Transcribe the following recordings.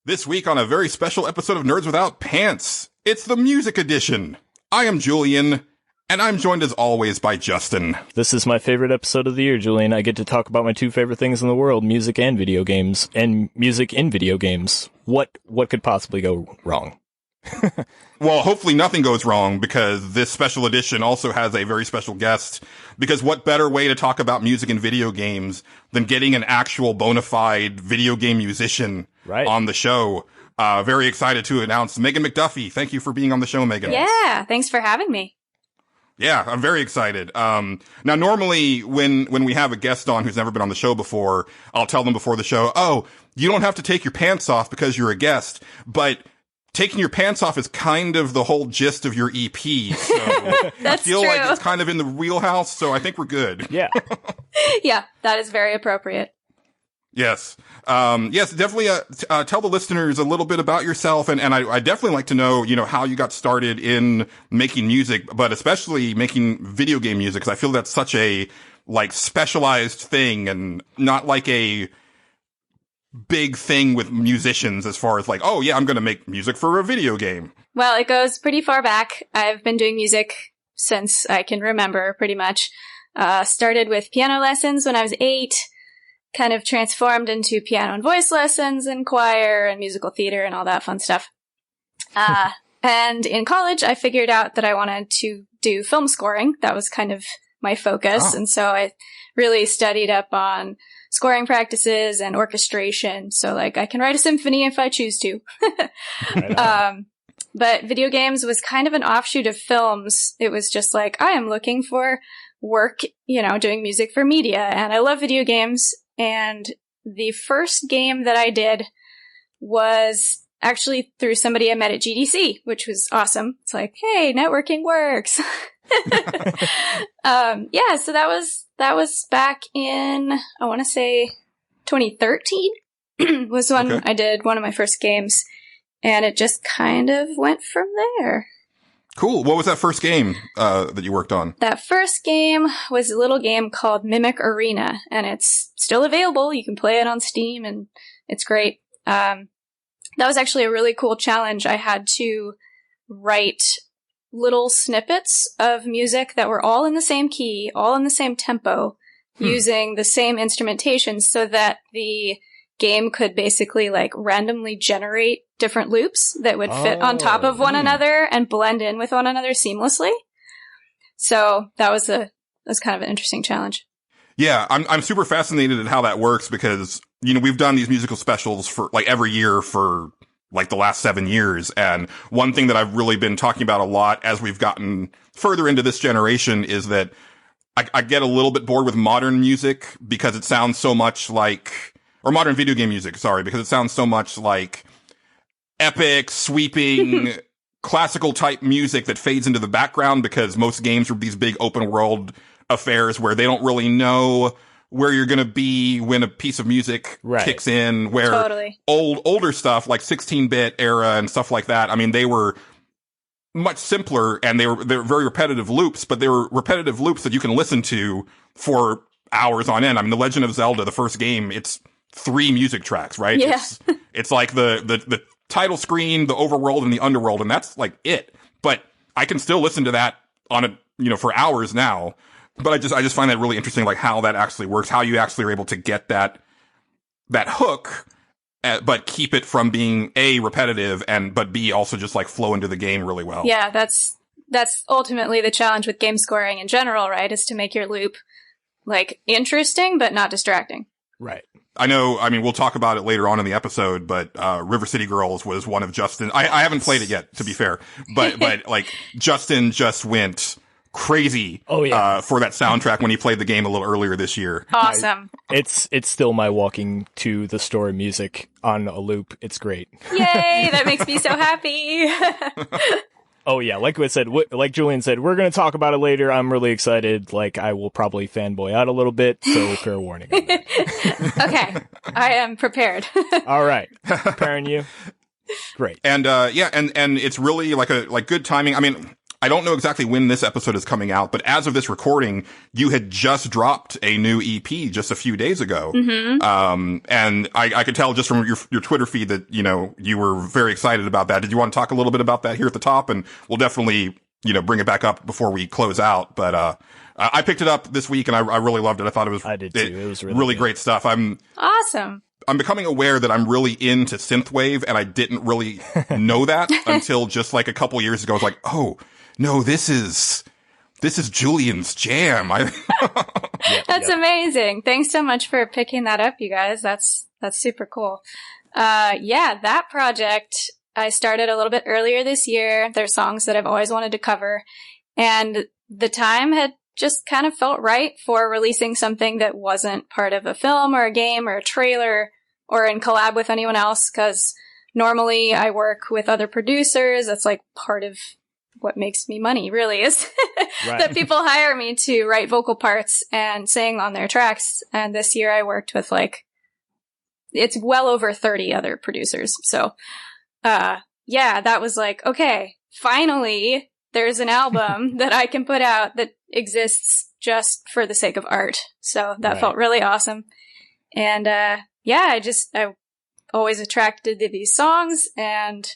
This week on a very special episode of Nerds Without Pants, it's the music edition. I am Julian, and I'm joined as always by Justin. This is my favorite episode of the year, Julian. I get to talk about my two favorite things in the world, music and video games, and music in video games. What could possibly go wrong? Well, hopefully nothing goes wrong, because this special edition also has a very special guest, because what better way to talk about music and video games than getting an actual bona fide video game musician on the show. Very excited to announce Megan McDuffie. Thank you for being on the show, Megan. Yeah, thanks for having me. Yeah, I'm very excited. Now, normally when we have a guest on who's never been on the show before, I'll tell them before the show, oh, you don't have to take your pants off because you're a guest, but taking your pants off is kind of the whole gist of your EP. So I feel true. like it's kind of in the wheelhouse, so I think we're good. Yeah. Yeah, that is very appropriate. Yes. Yes, definitely, tell the listeners a little bit about yourself. And I definitely like to know, how you got started in making music, but especially making video game music, because I feel that's such a, specialized thing and not like a big thing with musicians as far as oh yeah, I'm going to make music for a video game. Well, it goes pretty far back. I've been doing music since I can remember, pretty much. Started with piano lessons when I was 8, kind of transformed into piano and voice lessons and choir and musical theater and all that fun stuff. And in college, I figured out that I wanted to do film scoring. That was kind of my focus. And so I really studied up on scoring practices and orchestration. So I can write a symphony if I choose to. But video games was kind of an offshoot of films. It was just I am looking for work, doing music for media. And I love video games. And the first game that I did was actually through somebody I met at GDC, which was awesome. It's hey, networking works. Yeah, so that was back in, I want to say 2013 was when I did one of my first games, and it just kind of went from there. Cool. What was that first game that you worked on? That first game was a little game called Mimic Arena, and it's still available. You can play it on Steam, and it's great. That was actually a really cool challenge. I had to write little snippets of music that were all in the same key, all in the same tempo, using the same instrumentation so that the game could basically randomly generate different loops that would fit on top of one another and blend in with one another seamlessly. So that was kind of an interesting challenge. Yeah, I'm super fascinated at how that works because, we've done these musical specials for every year for the last 7 years. And one thing that I've really been talking about a lot as we've gotten further into this generation is that I get a little bit bored with modern music because it sounds so much or modern video game music, sorry, because it sounds so much like epic, sweeping, classical type music that fades into the background because most games are these big open world affairs where they don't really know where you're going to be when a piece of music kicks in, where older stuff like 16-bit era and stuff like that, I mean, they were much simpler and they're very repetitive loops, but they were repetitive loops that you can listen to for hours on end. I mean, The Legend of Zelda, the first game, it's 3 music tracks, right? Yeah. It's the title screen, the overworld, and the underworld, and that's it. But I can still listen to that on for hours now. But I just find that really interesting, how that actually works, how you actually are able to get that hook, but keep it from being A, repetitive, but B, also just flow into the game really well. Yeah, that's ultimately the challenge with game scoring in general, right? Is to make your loop interesting, but not distracting. Right. I know, we'll talk about it later on in the episode, but River City Girls was one of Justin. I haven't played it yet, to be fair, but Justin just went crazy for that soundtrack when he played the game a little earlier this year. Awesome. It's still my walking to the store music on a loop. It's great. Yay, that makes me so happy. Oh yeah, like I said, like Julian said, we're going to talk about it later. I'm really excited. I will probably fanboy out a little bit, so fair warning. Okay, I am prepared. All right, preparing you. Great. And and it's really good timing. I don't know exactly when this episode is coming out, but as of this recording, you had just dropped a new EP just a few days ago. And I could tell just from your Twitter feed that, you were very excited about that. Did you want to talk a little bit about that here at the top? And we'll definitely, bring it back up before we close out. But, I picked it up this week and I really loved it. I thought I did too. It was really great stuff. Awesome. I'm becoming aware that I'm really into synthwave, and I didn't really know that until just like a couple years ago. I was like, oh no, this is Julian's jam. That's amazing. Thanks so much for picking that up, you guys. That's super cool. That project I started a little bit earlier this year. They're songs that I've always wanted to cover, and the time had just kind of felt right for releasing something that wasn't part of a film or a game or a trailer or in collab with anyone else, because normally I work with other producers. That's like part of what makes me money, really, is that people hire me to write vocal parts and sing on their tracks. And this year I worked with it's well over 30 other producers. So, that was like, okay, finally there's an album that I can put out that exists just for the sake of art. So that felt really awesome. And, I always attracted to these songs, and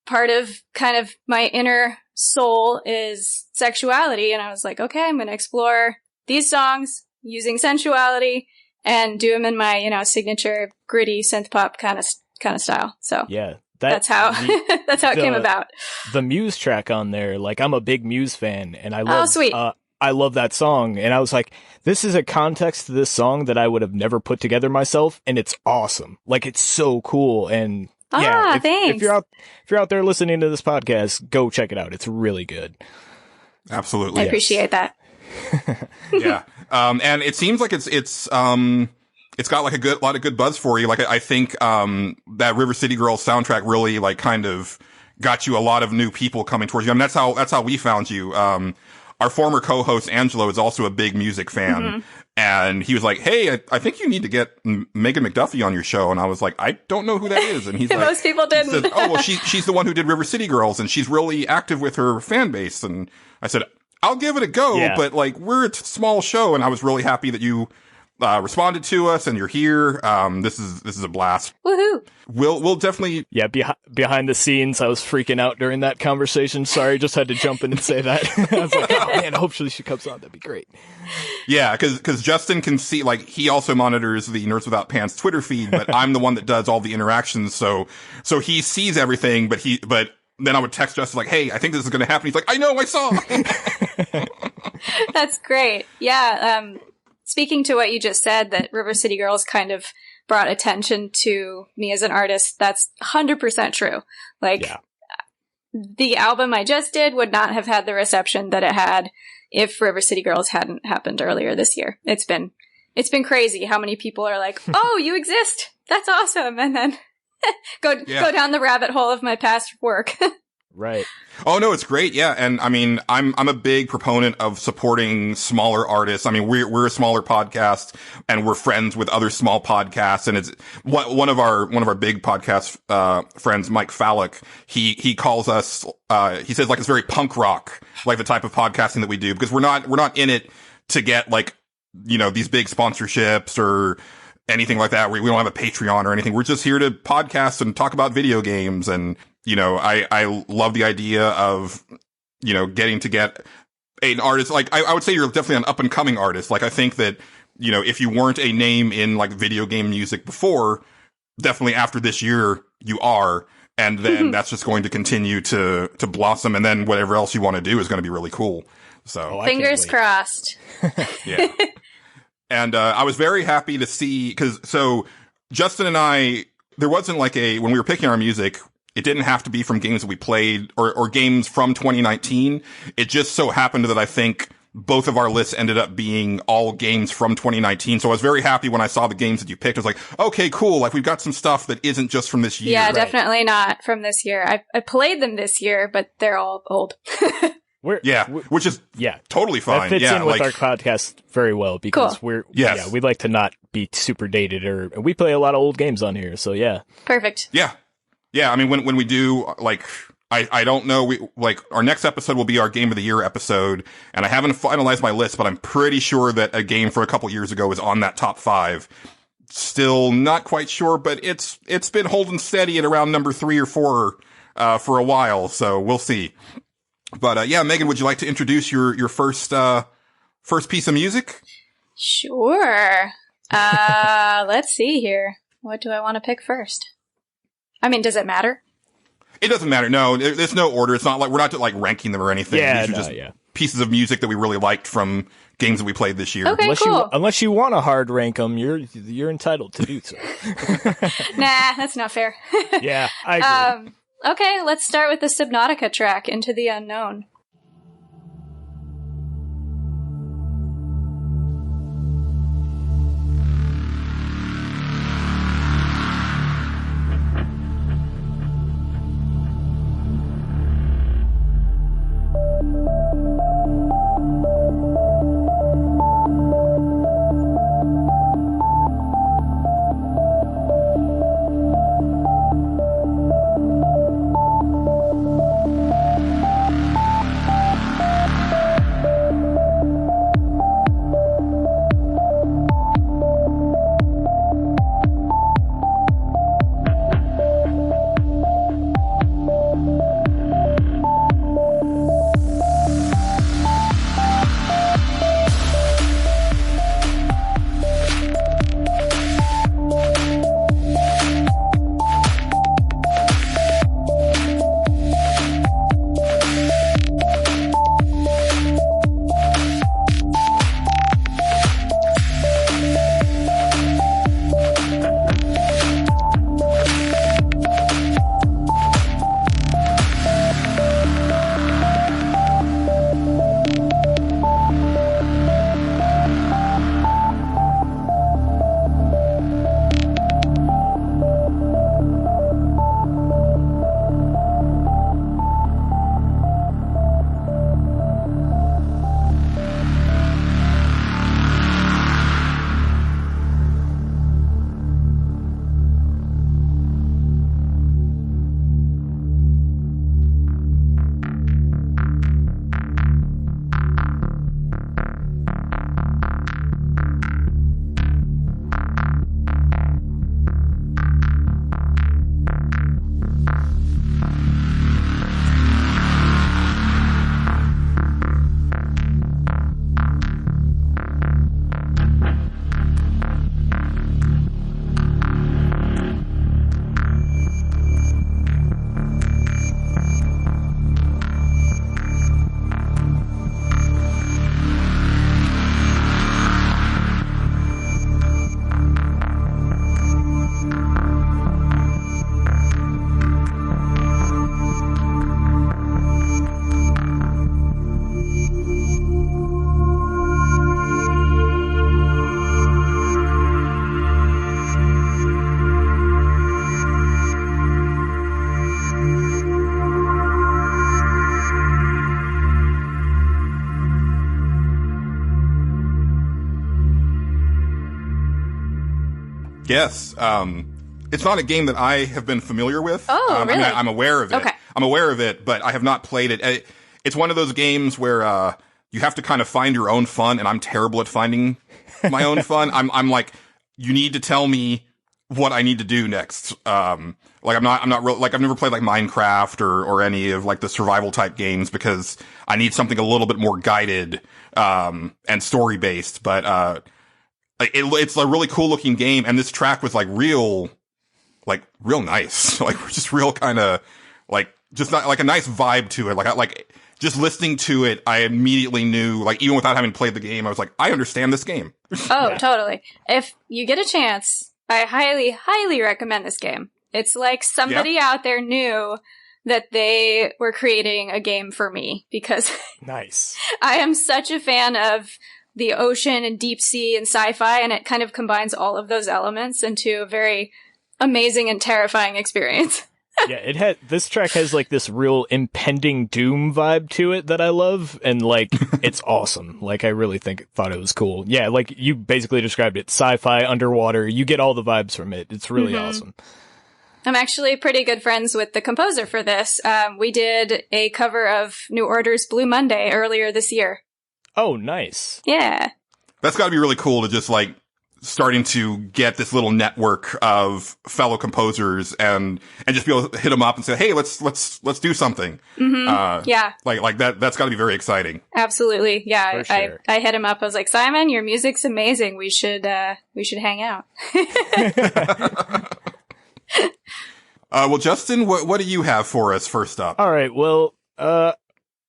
part of kind of my inner soul is sexuality. And I was like, okay, I'm going to explore these songs using sensuality and do them in my, signature gritty synth pop kind of style. So yeah, that's how that's how it came about. The Muse track on there, like I'm a big Muse fan, and I love. Oh, sweet. I love that song, and I was like, this is a context to this song that I would have never put together myself, and it's awesome. Like, it's so cool, and thanks. If you're out there listening to this podcast, go check it out. It's really good. Absolutely. I appreciate that. Yeah. And it seems like it's got like a lot of good buzz for you. Like, I think, that River City Girls soundtrack really like kind of got you a lot of new people coming towards you. I mean, that's how we found you. Our former co-host Angelo is also a big music fan, and he was like, "Hey, I think you need to get Megan McDuffie on your show." And I was like, "I don't know who that is." And he's like, "Most people didn't." He says, "Oh, well, she's the one who did River City Girls, and she's really active with her fan base." And I said, "I'll give it a go, but like we're a small show," and I was really happy that you responded to us and you're here. This is a blast. Woohoo! We'll definitely. Yeah, behind the scenes, I was freaking out during that conversation. Sorry, just had to jump in and say that. I was like, oh man, hopefully she comes on. That'd be great. Yeah, because Justin can see, like, he also monitors the Nerds Without Pants Twitter feed, but I'm the one that does all the interactions. So he sees everything, but then I would text Justin like, "Hey, I think this is going to happen." He's like, "I know, I saw." That's great. Yeah. Speaking to what you just said, that River City Girls kind of brought attention to me as an artist, that's 100% true. Like, the album I just did would not have had the reception that it had if River City Girls hadn't happened earlier this year. It's been crazy how many people are like, "Oh, you exist! That's awesome!" And then go down the rabbit hole of my past work. Right. Oh no, it's great. Yeah. And I mean, I'm a big proponent of supporting smaller artists. I mean, we're a smaller podcast and we're friends with other small podcasts. And it's one of our big podcast, friends, Mike Fallick. He calls us, he says like it's very punk rock, like the type of podcasting that we do, because we're not in it to get like, these big sponsorships or anything like that. We don't have a Patreon or anything. We're just here to podcast and talk about video games. And, I love the idea of, getting to get an artist. Like, I would say you're definitely an up and coming artist. Like, I think that, if you weren't a name in like video game music before, definitely after this year, you are. And then that's just going to continue to blossom. And then whatever else you want to do is going to be really cool. So fingers crossed. Yeah. And, I was very happy to see, so Justin and I, there wasn't like when we were picking our music, it didn't have to be from games that we played or games from 2019. It just so happened that I think both of our lists ended up being all games from 2019. So I was very happy when I saw the games that you picked. I was like, okay, cool. Like, we've got some stuff that isn't just from this year. Yeah, right. Definitely not from this year. I played them this year, but they're all old. Which is totally fine. That fits in with our podcast very well because cool. We'd like to not be super dated, or we play a lot of old games on here. So yeah. Perfect. Yeah. Yeah, I mean, when we do, like, I don't know. Our next episode will be our Game of the Year episode, and I haven't finalized my list, but I'm pretty sure that a game for a couple years ago was on that top 5. Still not quite sure, but it's been holding steady at around number 3 or 4 for a while, so we'll see. But yeah, Megan, would you like to introduce your first piece of music? Sure. Let's see here. What do I want to pick first? I mean, does it matter? It doesn't matter. No, there's no order. It's not like we're not like ranking them or anything. Yeah, These are just pieces of music that we really liked from games that we played this year. Okay, cool. Unless you want to hard rank them, you're entitled to do so. Nah, that's not fair. Yeah, I agree. Okay, let's start with the Subnautica track, Into the Unknown. Yes. It's not a game that I have been familiar with. Oh, really? I mean, I'm aware of it. Okay. I'm aware of it, but I have not played it. It's one of those games where you have to kind of find your own fun, and I'm terrible at finding my own fun. I'm like, you need to tell me what I need to do next. Like I'm not real, like I've never played like Minecraft or any of like the survival type games because I need something a little bit more guided, and story based. But, it's a really cool looking game. And this track was like real nice. Like just real kind of like, just not like a nice vibe to it. Like just listening to it, I immediately knew, like, even without having played the game, I was like, I understand this game. Oh, totally. If you get a chance, I highly, highly recommend this game. It's like somebody out there knew that they were creating a game for me because nice. I am such a fan of the ocean and deep sea and sci-fi, and it kind of combines all of those elements into a very amazing and terrifying experience. Yeah, this track has like this real impending doom vibe to it that I love, and like it's awesome. Like I really thought it was cool. Yeah, like you basically described it, sci-fi, underwater. You get all the vibes from it. It's really awesome. I'm actually pretty good friends with the composer for this. We did a cover of New Order's Blue Monday earlier this year. Oh, nice. Yeah. That's got to be really cool to just like starting to get this little network of fellow composers and just be able to hit them up and say, hey, let's do something. Mm-hmm. Yeah. Like that's got to be very exciting. Absolutely. Yeah. Sure. I hit him up. I was like, Simon, your music's amazing. We should hang out. Well, Justin, what do you have for us first up? All right. Well,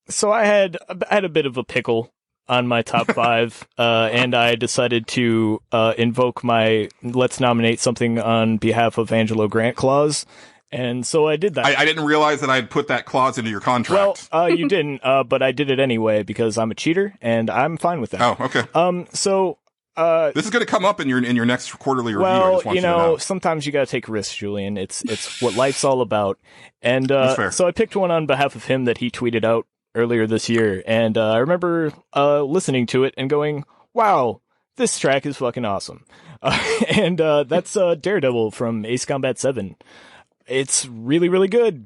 so I had a bit of a pickle on my top 5, and I decided to invoke my let's nominate something on behalf of Angelo Grant clause, and so I did that. I didn't realize that I'd put that clause into your contract. Well, you didn't, but I did it anyway because I'm a cheater, and I'm fine with that. Oh, okay. So this is going to come up in your next quarterly review. I well, just want you to know. sometimes you got to take risks, Julian. It's what life's all about, and That's fair. so I picked one on behalf of him that he tweeted out earlier this year, and I remember listening to it and going, wow, this track is fucking awesome. And that's Daredevil from Ace Combat 7. It's really, really good.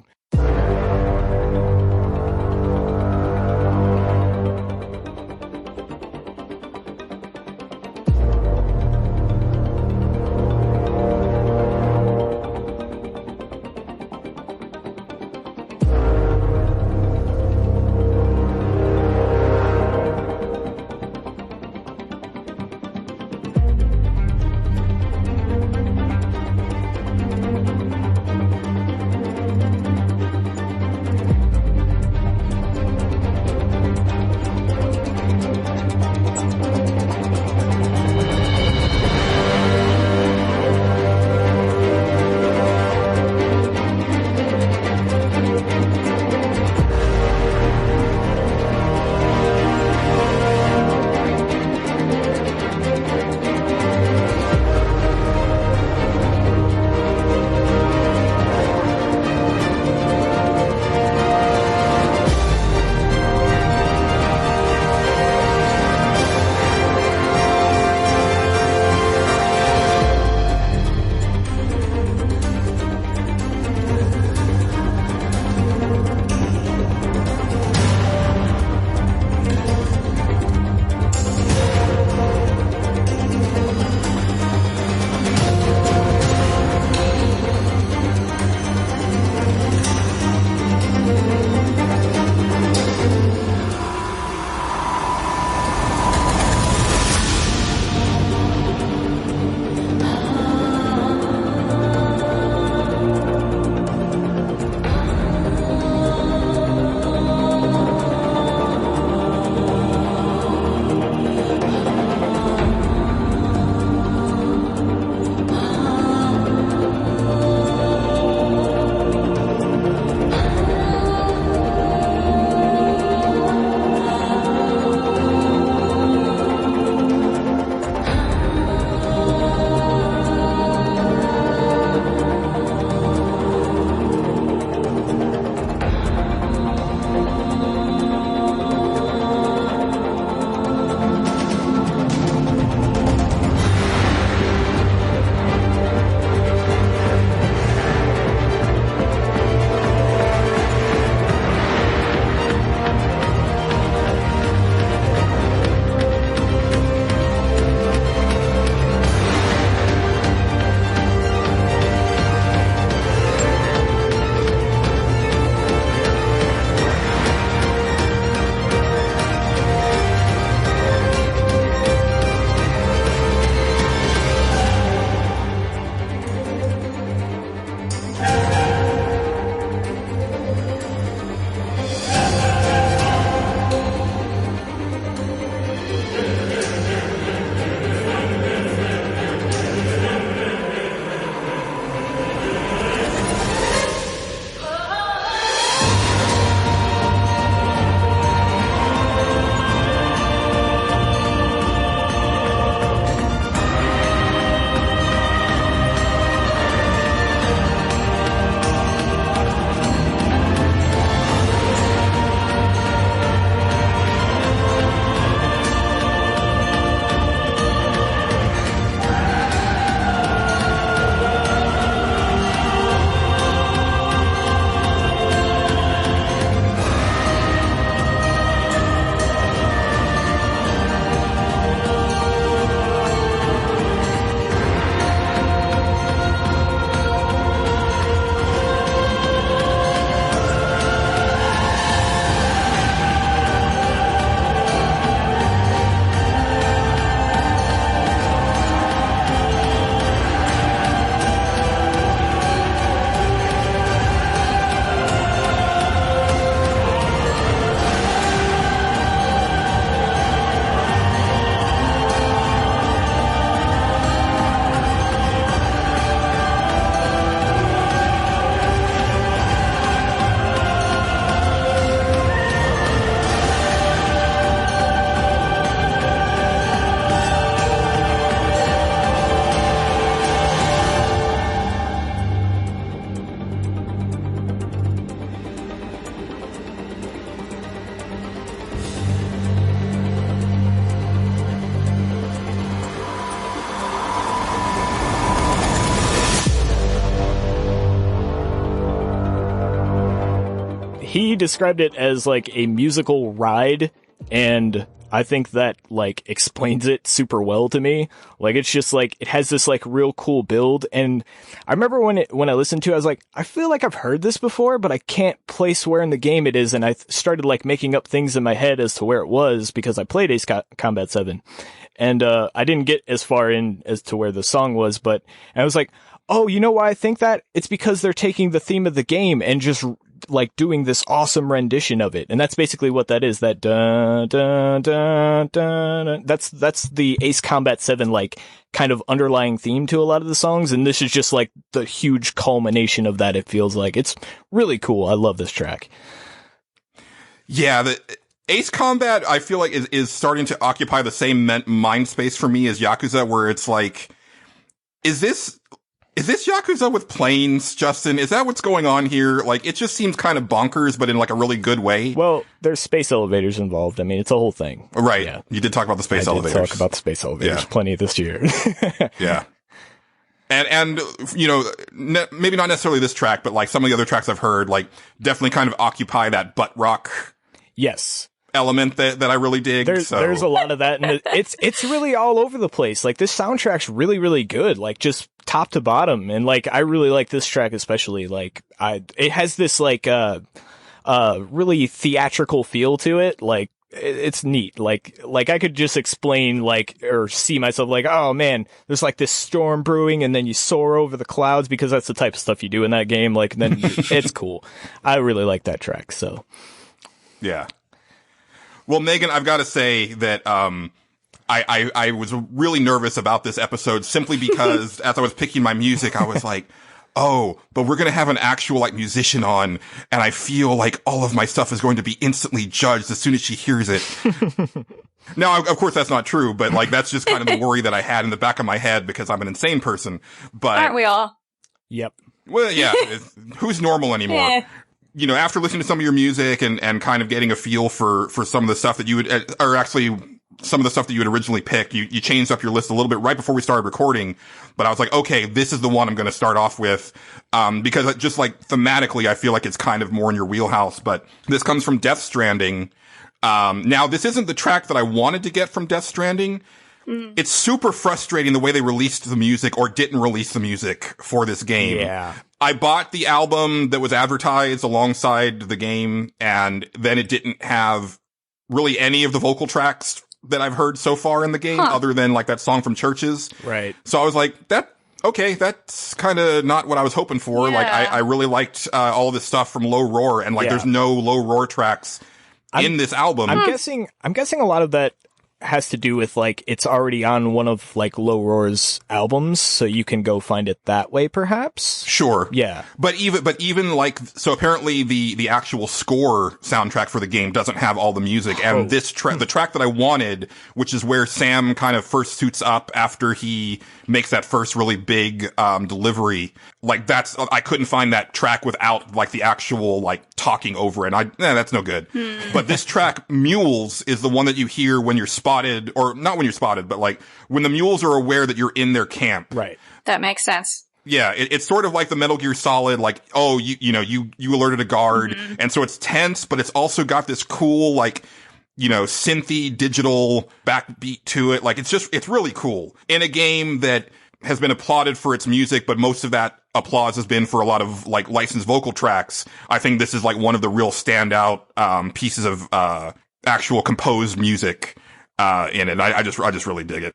he described it as like a musical ride, and I think that like explains it super well to me. Like it's just like it has this like real cool build, and I remember when I listened to it, I was like, I feel like I've heard this before, but I can't place where in the game it is, and I started like making up things in my head as to where it was because I played Ace Combat 7, and I didn't get as far in as to where the song was, but I was like, oh, you know why I think that? It's because they're taking the theme of the game and just like doing this awesome rendition of it. And that's basically what that is. That dun, dun, dun, dun, dun. That's the Ace Combat 7 like kind of underlying theme to a lot of the songs. And this is just like the huge culmination of that. It feels like it's really cool. I love this track. Yeah. The Ace Combat, I feel like is starting to occupy the same mind space for me as Yakuza, where it's like, is this Yakuza with planes, Justin? Is that what's going on here? Like, it just seems kind of bonkers, but in like a really good way. Well, there's space elevators involved. I mean, it's a whole thing. Right. Yeah. You did talk about the space elevators. I did talk about the space elevators plenty this year. Yeah. And, you know, maybe not necessarily this track, but like some of the other tracks I've heard, like definitely kind of occupy that butt rock. Yes. Element that I really dig. There's a lot of that, and it's really all over the place. Like this soundtrack's really, really good, like just top to bottom. And like I really like this track especially. Like it has this like really theatrical feel to it. Like it's neat. Like I could just explain like or see myself like, oh man, there's like this storm brewing, and then you soar over the clouds because that's the type of stuff you do in that game. Like then it's cool. I really like that track. So yeah. Well, Megan, I've got to say that I was really nervous about this episode simply because as I was picking my music, I was like, oh, but we're going to have an actual like musician on, and I feel like all of my stuff is going to be instantly judged as soon as she hears it. Now, of course, that's not true, but like that's just kind of the worry that I had in the back of my head because I'm an insane person. But aren't we all? Yep. Well, yeah. Who's normal anymore? Eh. You know, after listening to some of your music and kind of getting a feel for some of the stuff that you would, or actually some of the stuff that you had originally picked, you changed up your list a little bit right before we started recording. But I was like, okay, this is the one I'm going to start off with. Because just like thematically, I feel like it's kind of more in your wheelhouse, but this comes from Death Stranding. Now this isn't the track that I wanted to get from Death Stranding. It's super frustrating the way they released the music or didn't release the music for this game. Yeah. I bought the album that was advertised alongside the game, and then it didn't have really any of the vocal tracks that I've heard so far in the game, other than like that song from Churches. Right. So I was like, okay, that's kind of not what I was hoping for. Yeah. Like, I really liked all of this stuff from Low Roar, and like, there's no Low Roar tracks in this album. I'm guessing a lot of that has to do with like it's already on one of like Low Roar's albums, so you can go find it that way, perhaps. Sure. Yeah. But even like, so apparently the actual score soundtrack for the game doesn't have all the music, and the track that I wanted, which is where Sam kind of first suits up after he makes that first really big delivery, like I couldn't find that track without like the actual like talking over it, and that's no good. But this track, Mules, is the one that you hear when you're spotted, or not when you're spotted, but like when the mules are aware that you're in their camp. Right. That makes sense. Yeah, it's sort of like the Metal Gear Solid, like, oh, you alerted a guard, and so it's tense, but it's also got this cool, like, you know, synthy digital backbeat to it. Like, it's really cool in a game that has been applauded for its music, but most of that applause has been for a lot of like licensed vocal tracks. I think this is like one of the real standout pieces of actual composed music in it. I just really dig it.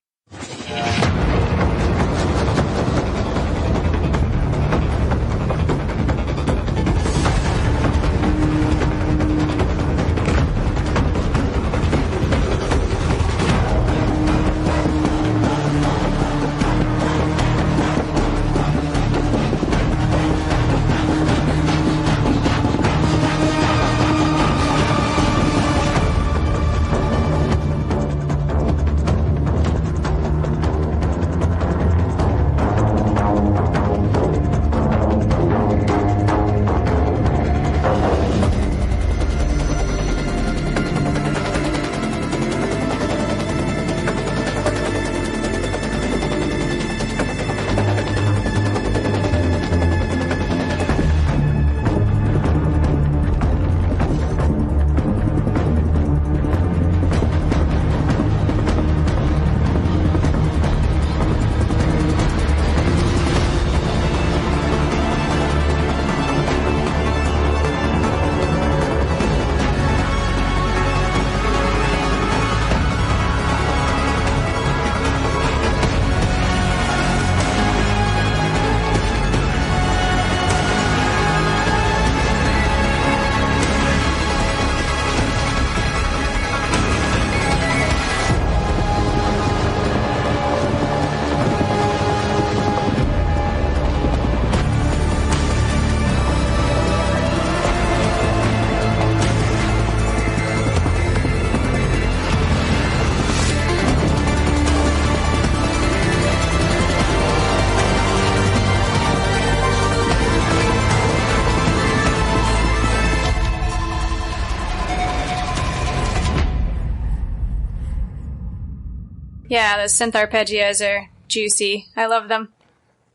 Yeah, the synth arpeggios are juicy. I love them.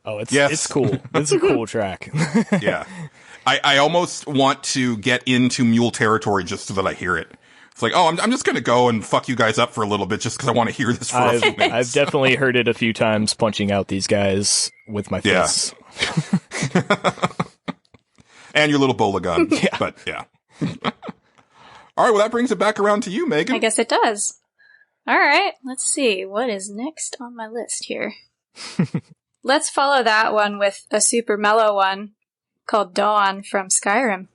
Oh, it's cool. It's a cool track. Yeah. I almost want to get into Mule territory just so that I hear it. It's like, oh, I'm just going to go and fuck you guys up for a little bit just because I want to hear this for a few minutes. I've definitely heard it a few times punching out these guys with my fists. And your little bola gun. Yeah. But, yeah. All right, well, that brings it back around to you, Megan. I guess it does. All right, let's see. What is next on my list here? Let's follow that one with a super mellow one called Dawn from Skyrim.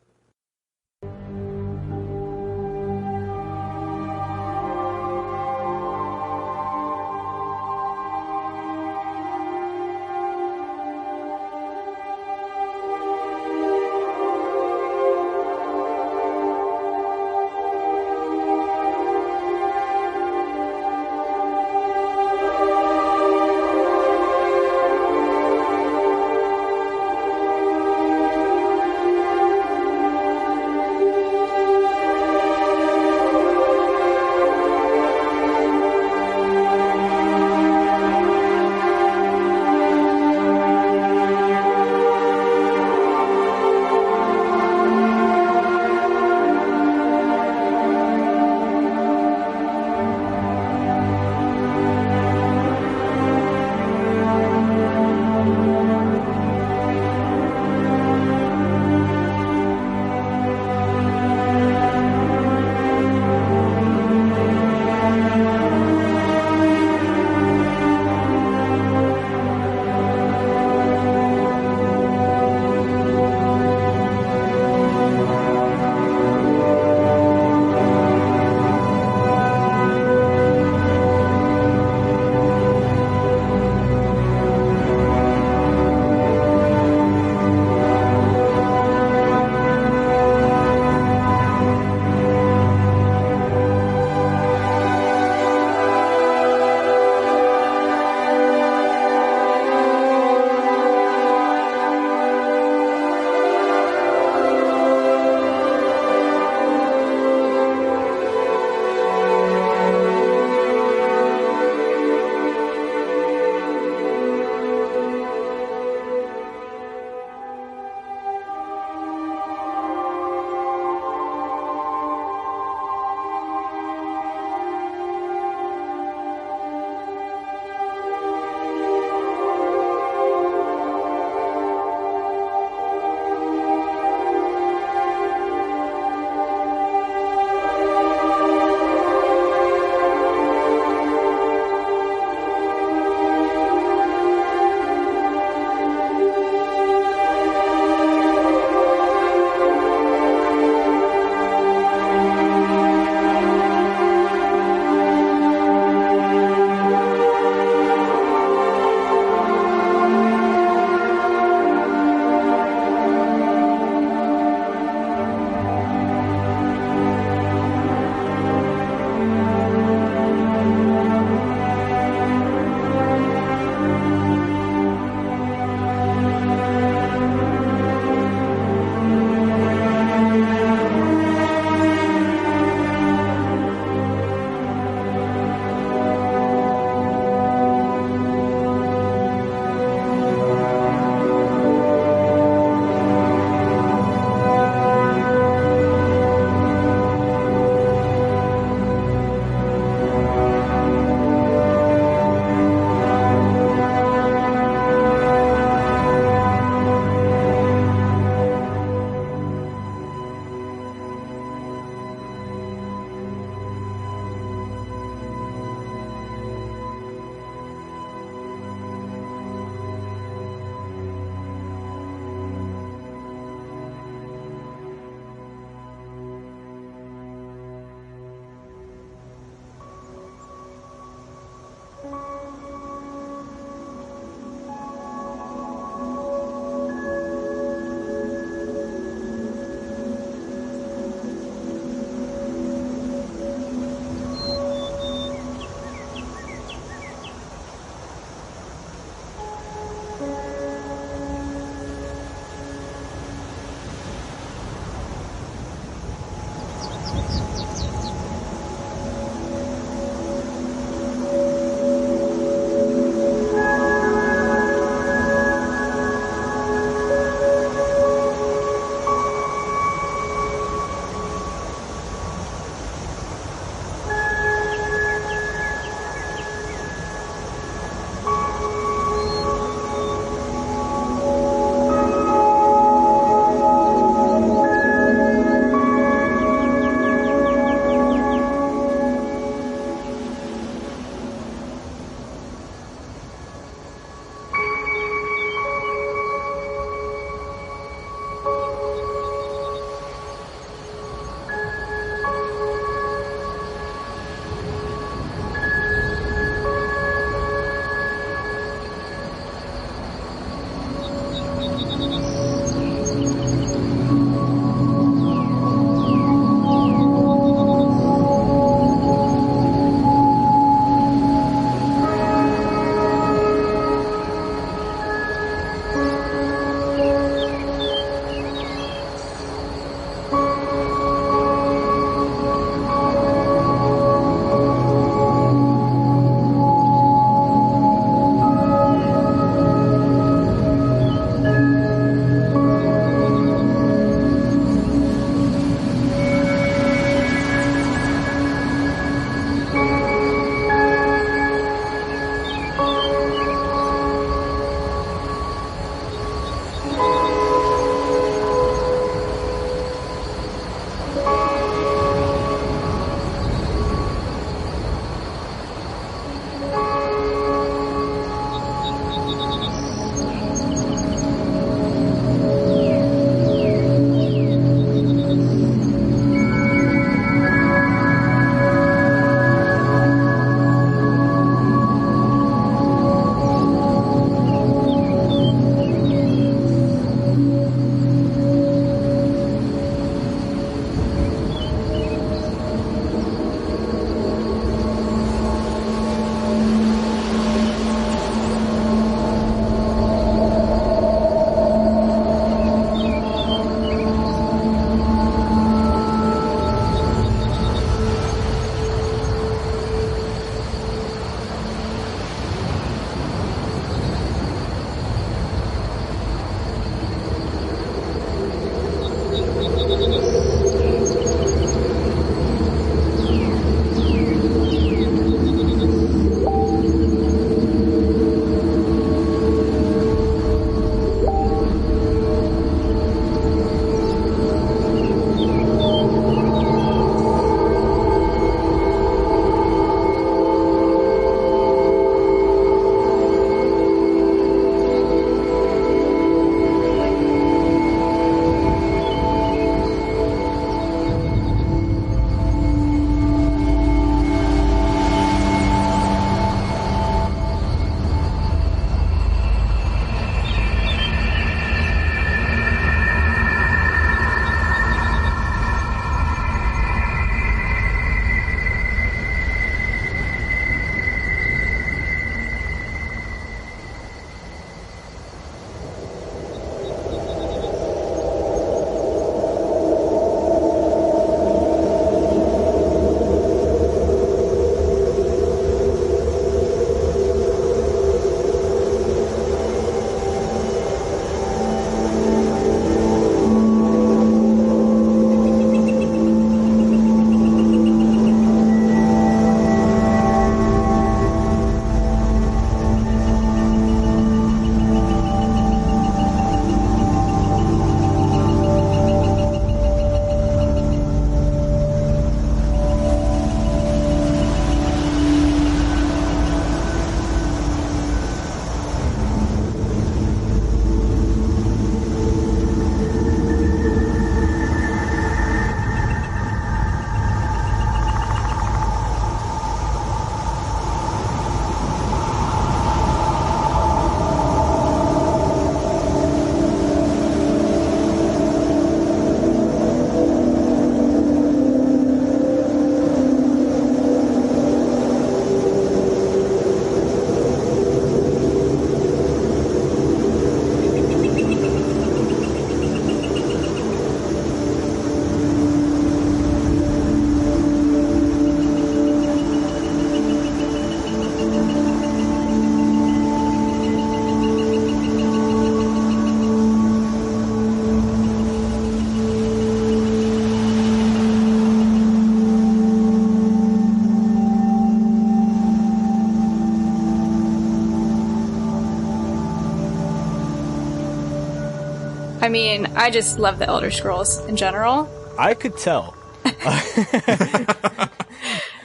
I mean, I just love the Elder Scrolls in general. I could tell.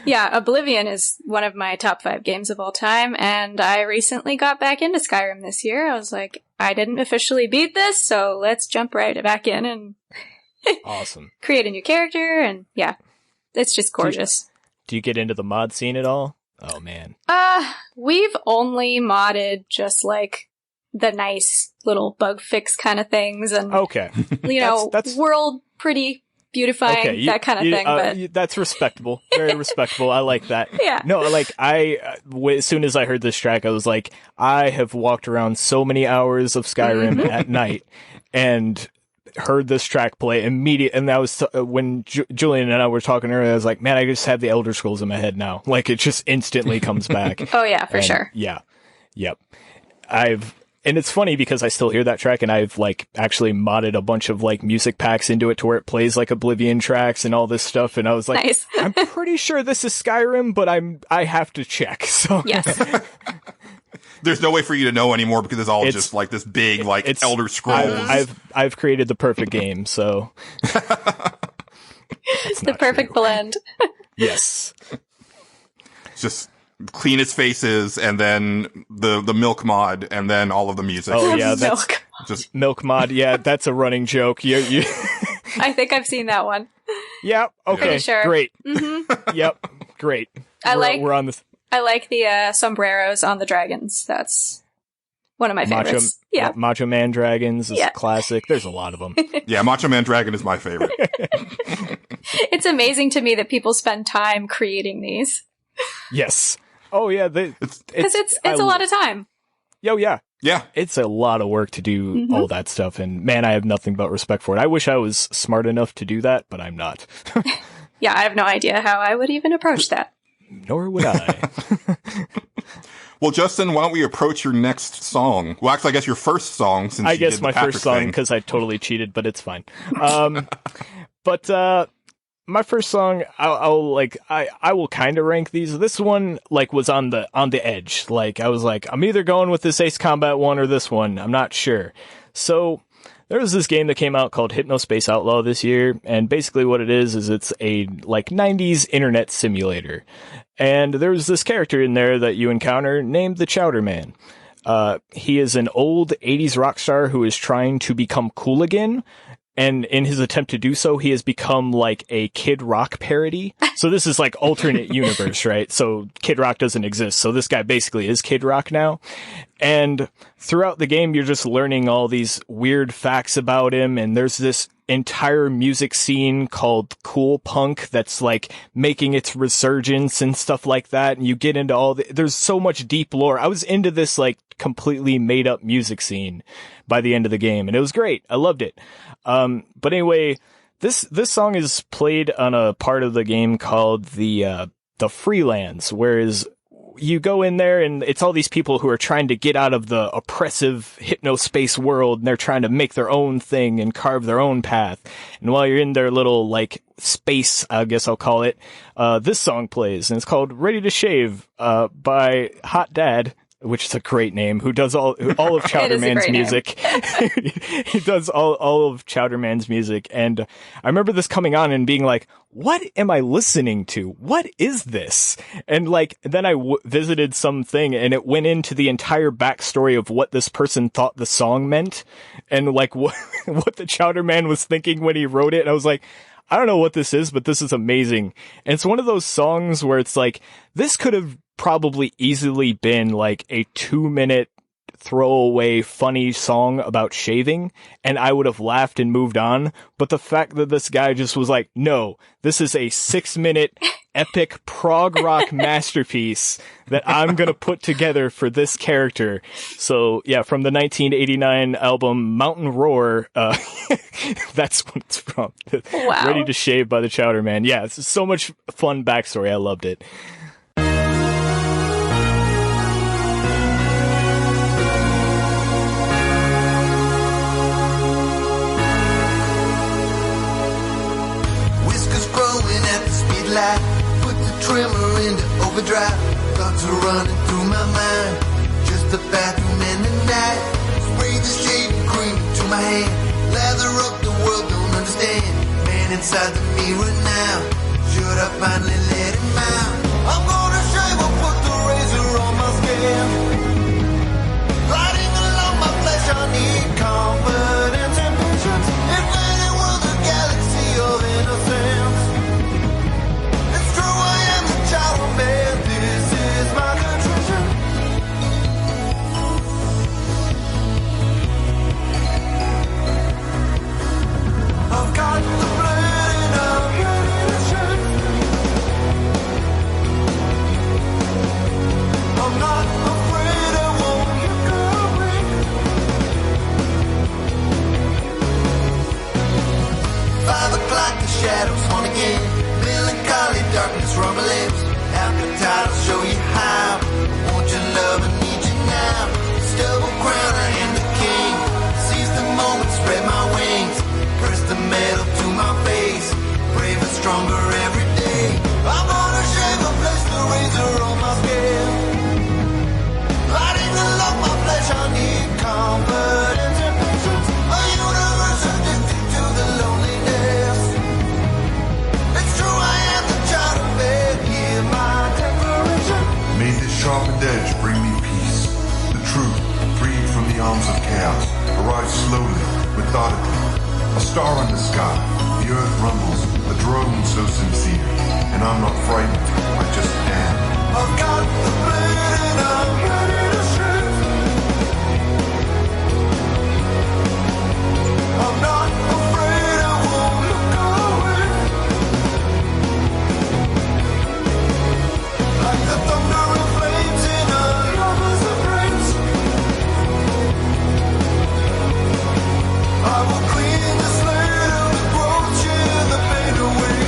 Yeah, Oblivion is one of my top 5 games of all time, and I recently got back into Skyrim this year. I was like, I didn't officially beat this, so let's jump right back in and awesome. Create a new character, and yeah, it's just gorgeous. Do you get into the mod scene at all? Oh, man. We've only modded just like the nice little bug fix kind of things, and okay, you know, that's world pretty beautifying, okay, that kind of thing. But that's respectable, very respectable. I like that. Yeah. No, like as soon as I heard this track, I was like, I have walked around so many hours of Skyrim at night, and heard this track play immediately, and that was when Julian and I were talking earlier. I was like, man, I just have the Elder Scrolls in my head now. Like, it just instantly comes back. Oh yeah, for sure. Yeah, yep. And it's funny because I still hear that track, and I've like actually modded a bunch of like music packs into it to where it plays like Oblivion tracks and all this stuff. And I was like, nice. I'm pretty sure this is Skyrim, but I have to check. So yes. There's no way for you to know anymore because it's all just like this big like Elder Scrolls. I've created the perfect game, so it's the perfect blend. Yes. Just cleanest faces, and then the milk mod, and then all of the music. Oh yeah, that's just milk mod. Yeah, that's a running joke. You I think I've seen that one. Yeah. Okay. Pretty sure. Great. Mm-hmm. Yep. Great. We're on this. I like the sombreros on the dragons. That's one of my favorites. Macho Man dragons is classic. There's a lot of them. Yeah, Macho Man Dragon is my favorite. It's amazing to me that people spend time creating these. Yes. Oh yeah, because it's a lot of time. Yo, yeah. Yeah. It's a lot of work to do all that stuff, and man, I have nothing but respect for it. I wish I was smart enough to do that, but I'm not. Yeah, I have no idea how I would even approach that. Nor would I. Well, Justin, why don't we approach your next song? Well, actually, I guess your first song, since I you guess did my the Patrick first song, thing. because I totally cheated, but it's fine. But my first song, I will kind of rank these. This one, like, was on the edge. Like, I was like, I'm either going with this Ace Combat one or this one. I'm not sure. So there was this game that came out called Hypnospace Outlaw this year, and basically what it is it's a, like, 90s internet simulator. And there was this character in there that you encounter named the Chowder Man. He is an old 80s rock star who is trying to become cool again. And in his attempt to do so, he has become like a Kid Rock parody. So this is like alternate universe, right? So Kid Rock doesn't exist. So this guy basically is Kid Rock now. And throughout the game, you're just learning all these weird facts about him. And there's this entire music scene called Cool Punk that's like making its resurgence and stuff like that. And you get into there's so much deep lore. I was into this like completely made up music scene by the end of the game. And it was great. I loved it. But anyway, this song is played on a part of the game called the Freelands, whereas you go in there and it's all these people who are trying to get out of the oppressive hypnospace world, and they're trying to make their own thing and carve their own path. And while you're in their little, like, space, I guess I'll call it, this song plays, and it's called Ready to Shave, by Hot Dad, which is a great name, who does all of Chowderman's music. He does all of Chowderman's music. And I remember this coming on and being like, what am I listening to? What is this? And like, then I visited something and it went into the entire backstory of what this person thought the song meant. And like what the Chowderman was thinking when he wrote it. And I was like, I don't know what this is, but this is amazing. And it's one of those songs where it's like, this could have probably easily been like a 2-minute throwaway funny song about shaving, and I would have laughed and moved on. But the fact that this guy just was like, no, this is a 6-minute epic prog rock masterpiece that I'm gonna put together for this character. So yeah, from the 1989 album Mountain Roar, that's what it's from. Wow. Ready to Shave by the Chowder Man. Yeah, it's so much fun backstory. I loved it. Put the trimmer into overdrive. Thoughts are running through my mind. Just the bathroom and the night. Spray the shaving cream to my hand. Lather up, the world don't understand. Man inside the mirror now. Should I finally let him out? I'm gonna shave or put the razor on my skin. Gliding along my flesh, I need confidence and patience. Infinite world, a galaxy of innocence. Man, this is my nutrition. I've got the blood and I'm ready to shave. I'm not afraid I won't look away. 5 o'clock, the shadows on again. Melancholy darkness from my lips. Appetite, I'll show you how. Want your love, I need you now. Stubble crown, I am the king. Seize the moment, spread my wings. Press the metal to my face. Brave and stronger every day. I'm gonna shave and place the razor on my skin. Gliding along my flesh, I need confidence and patience. A universe addicted to the loneliness. It's true, I am the child of man. Hear my declaration. May this sharpened edge bring me peace. The truth, freed from the arms of chaos, arrives slowly, methodically. A star in the sky, the earth rumbles, a drone so sincere. And I'm not frightened, I just am. I've got the blade and I'm ready to shave. I'm not afraid, I won't look away. Like the thunder and flames in a lover's embrace. I will clean the slate of the growth, shear the pain away.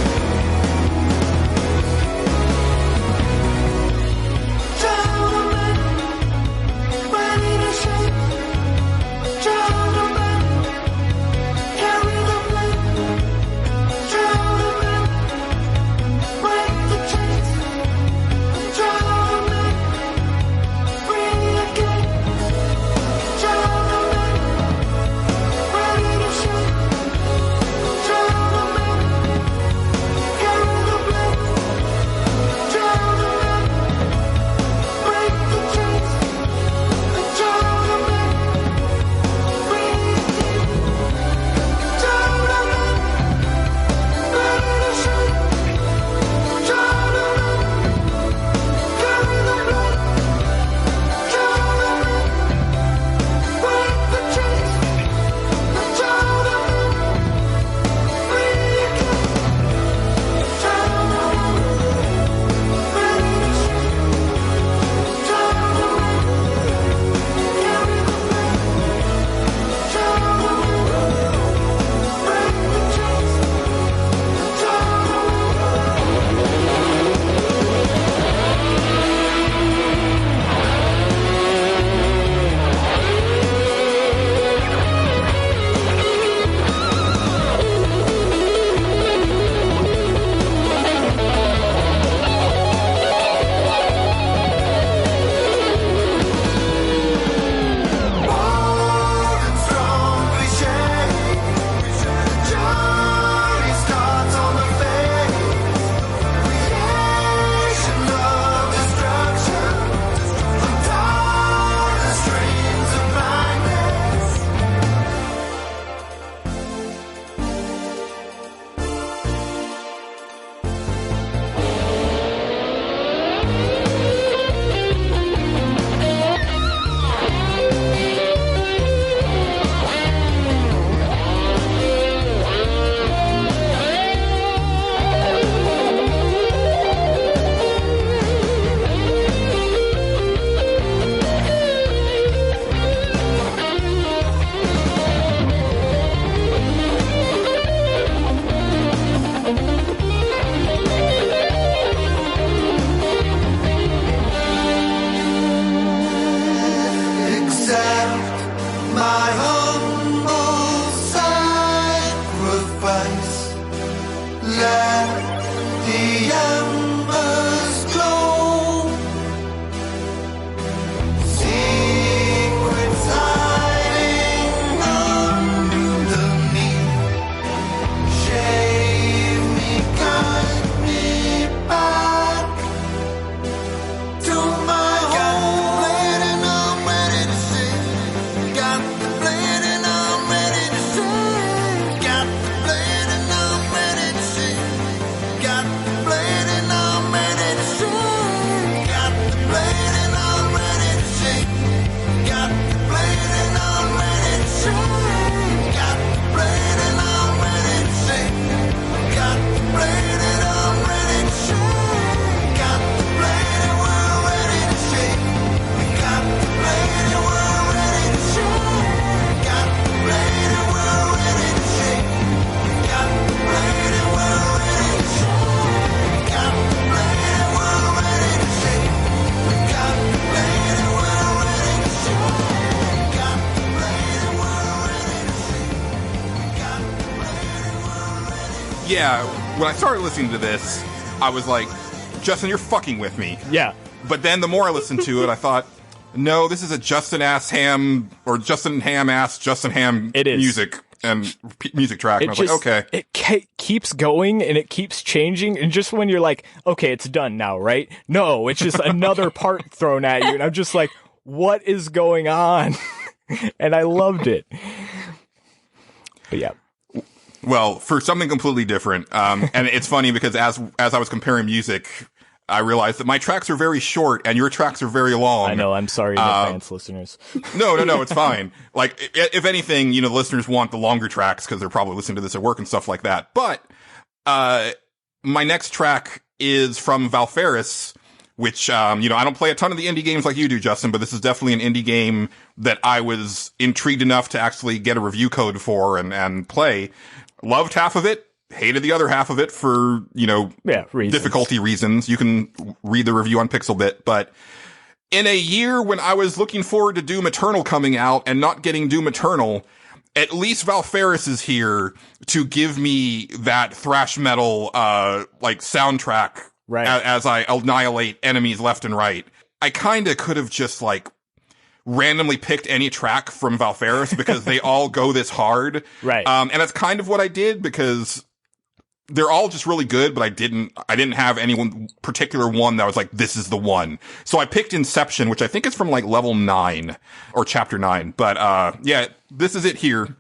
yeah, when I started listening to this, I was like, Justin, you're fucking with me. Yeah. But then the more I listened to it, I thought, no, this is a Justin Ham It is. music and music track. And I was like, okay. It keeps going and it keeps changing. And just when you're like, okay, it's done now, right? No, it's just another part thrown at you. And I'm just like, what is going on? And I loved it. But yeah. Well, for something completely different, and it's funny because as I was comparing music, I realized that my tracks are very short and your tracks are very long. I know, I'm sorry in advance, listeners. No, it's fine. Like, if anything, the listeners want the longer tracks because they're probably listening to this at work and stuff like that. But, my next track is from Valfaris, which, I don't play a ton of the indie games like you do, Justin, but this is definitely an indie game that I was intrigued enough to actually get a review code for and play. Loved half of it. Hated the other half of it for, difficulty reasons. You can read the review on Pixelbit, but in a year when I was looking forward to Doom Eternal coming out and not getting Doom Eternal, at least Valfaris is here to give me that thrash metal, soundtrack right. as I annihilate enemies left and right. I kinda could have just randomly picked any track from Valfaris because they all go this hard. Right. And that's kind of what I did because they're all just really good, but I didn't have any one particular one that was like, this is the one. So I picked Inception, which I think is from level 9 or chapter 9. But, yeah, this is it here.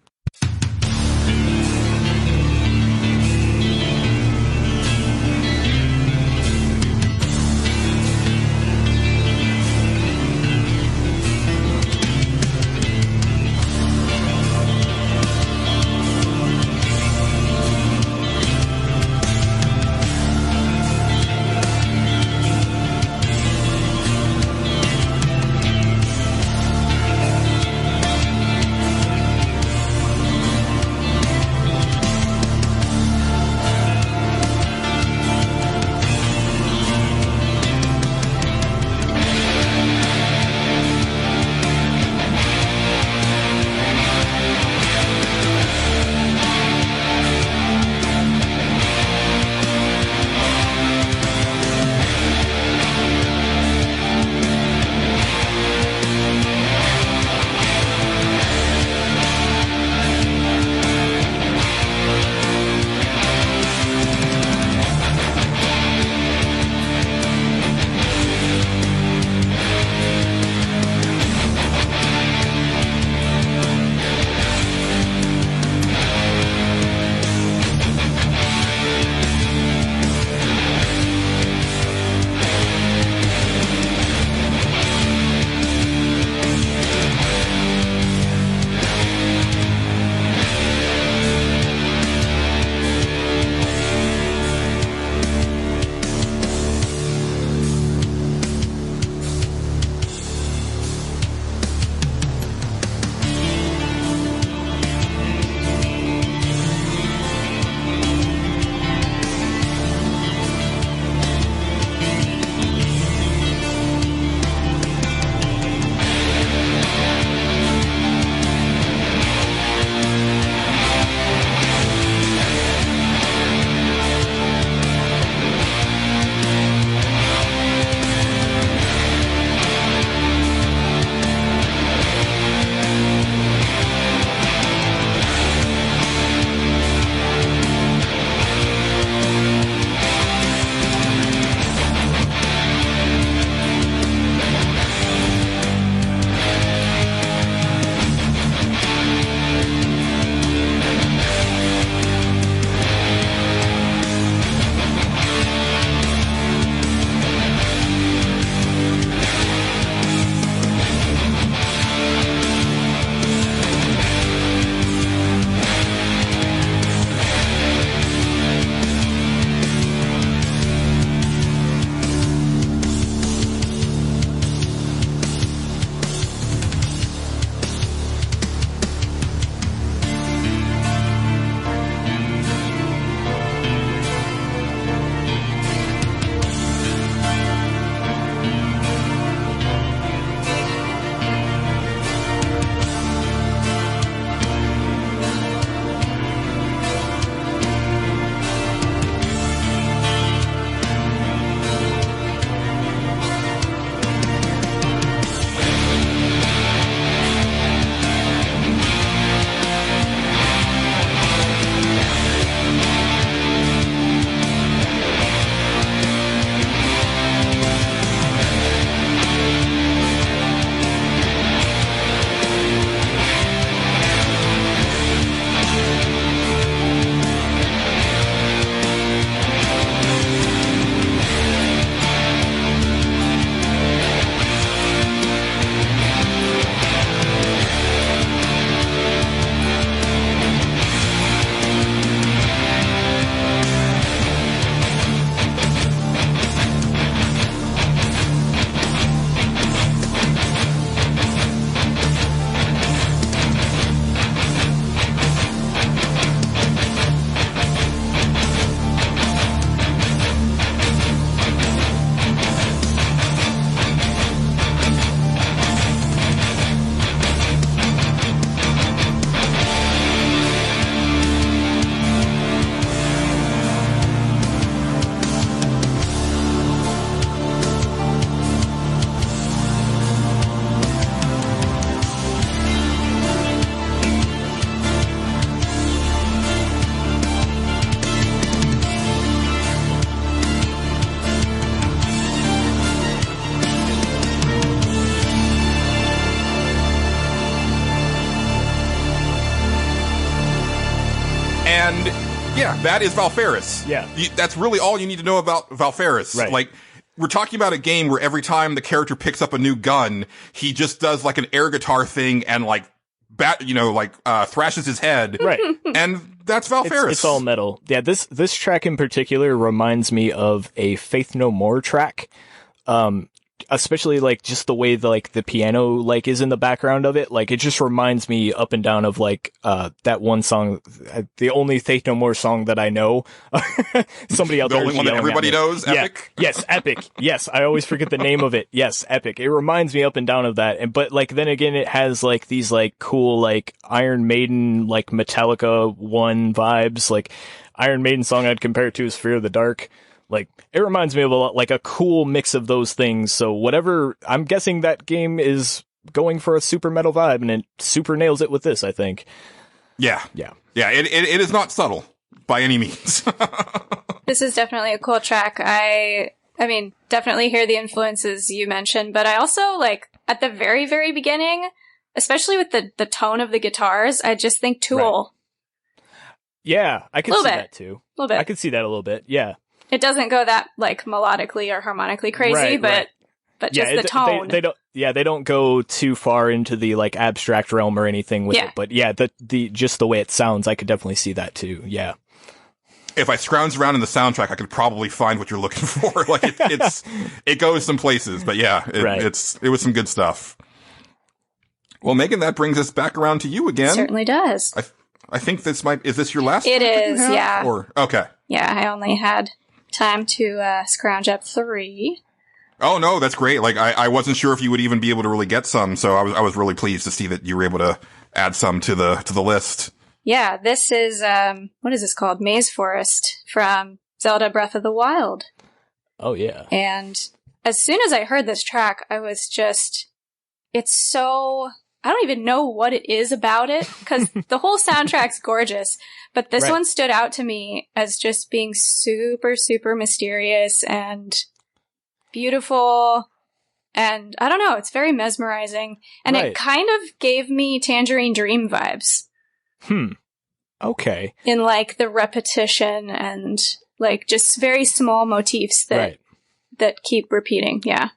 And yeah, that is Valfaris. Yeah. That's really all you need to know about Valfaris. Right. Like, we're talking about a game where every time the character picks up a new gun, he just does like an air guitar thing and like thrashes his head. Right. And that's Valfaris. It's all metal. Yeah, this track in particular reminds me of a Faith No More track. Especially like just the way the piano like is in the background of it. Like it just reminds me up and down of like that one song, the only Faith No More song that I know. Somebody out the there only one that everybody knows, Epic. Yes, Epic. Yes, I always forget the name of it. Yes, Epic. It reminds me up and down of that. But like then again, it has like these like cool like Iron Maiden like Metallica 1 vibes. Like Iron Maiden song I'd compare it to is Fear of the Dark. Like, it reminds me of a cool mix of those things. So whatever, I'm guessing that game is going for a super metal vibe, and it super nails it with this, I think. Yeah. Yeah. Yeah, it is not subtle by any means. This is definitely a cool track. I mean, definitely hear the influences you mentioned, but I also, like, at the very, very beginning, especially with the tone of the guitars, I just think Tool. Right. Yeah, I can see that too. A little bit. I can see that a little bit, yeah. It doesn't go that, like, melodically or harmonically crazy, but just the tone. They don't go too far into the, like, abstract realm or anything with it. But yeah, the just the way it sounds, I could definitely see that too. Yeah. If I scrounge around in the soundtrack, I could probably find what you're looking for. Like, it goes some places, but yeah, it was some good stuff. Well, Megan, that brings us back around to you again. It certainly does. I think is this your last? It is, yeah. Okay. Yeah, I only had time to scrounge up 3. Oh no, that's great. Like I wasn't sure if you would even be able to really get some, so I was really pleased to see that you were able to add some to the list. Yeah, this is what is this called? Maze Forest from Zelda Breath of the Wild. Oh yeah. And as soon as I heard this track, I was just it's so I don't even know what it is about it, because the whole soundtrack's gorgeous, but this one stood out to me as just being super, super mysterious and beautiful, and I don't know, it's very mesmerizing, and it kind of gave me Tangerine Dream vibes. Okay. In, like, the repetition and, like, just very small motifs that keep repeating, yeah.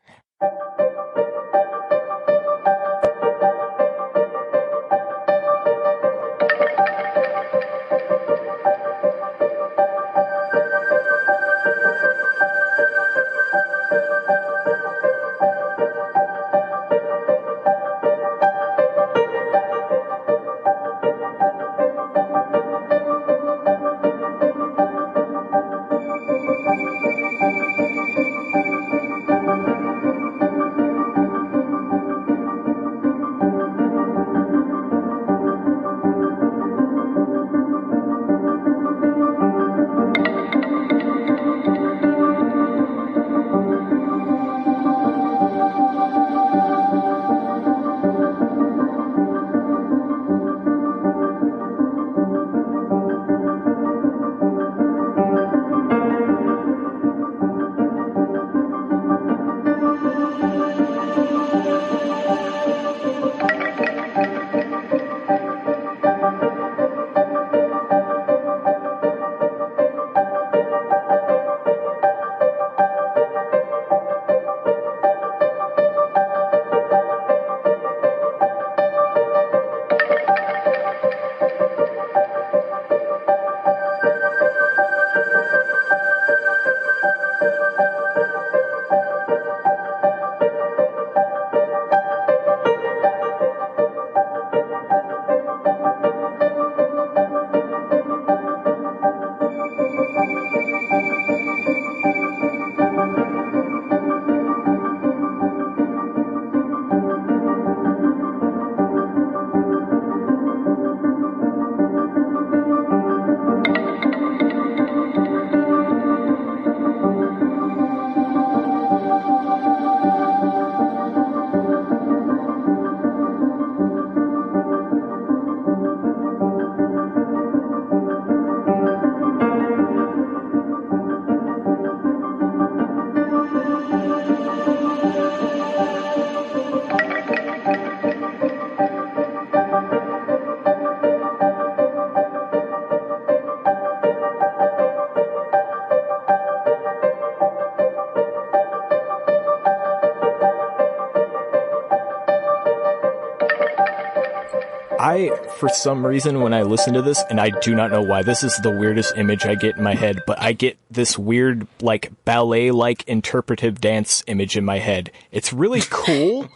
For some reason, when I listen to this, and I do not know why, this is the weirdest image I get in my head, but I get this weird, like, ballet-like interpretive dance image in my head. It's really cool,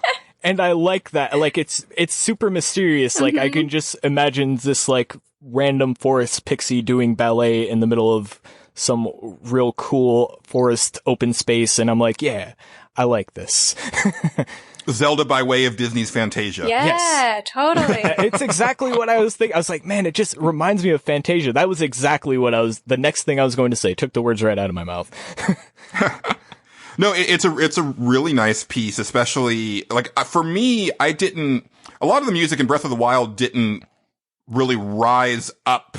and I like that. Like, it's super mysterious. Like, I can just imagine this, like, random forest pixie doing ballet in the middle of some real cool forest open space, and I'm like, yeah, I like this. Zelda by way of Disney's Fantasia. Yeah, Yes. totally. It's exactly what I was thinking. I was like, man, it just reminds me of Fantasia. That was exactly the next thing I was going to say. Took the words right out of my mouth. No, it's a really nice piece, especially, like, for me, a lot of the music in Breath of the Wild didn't really rise up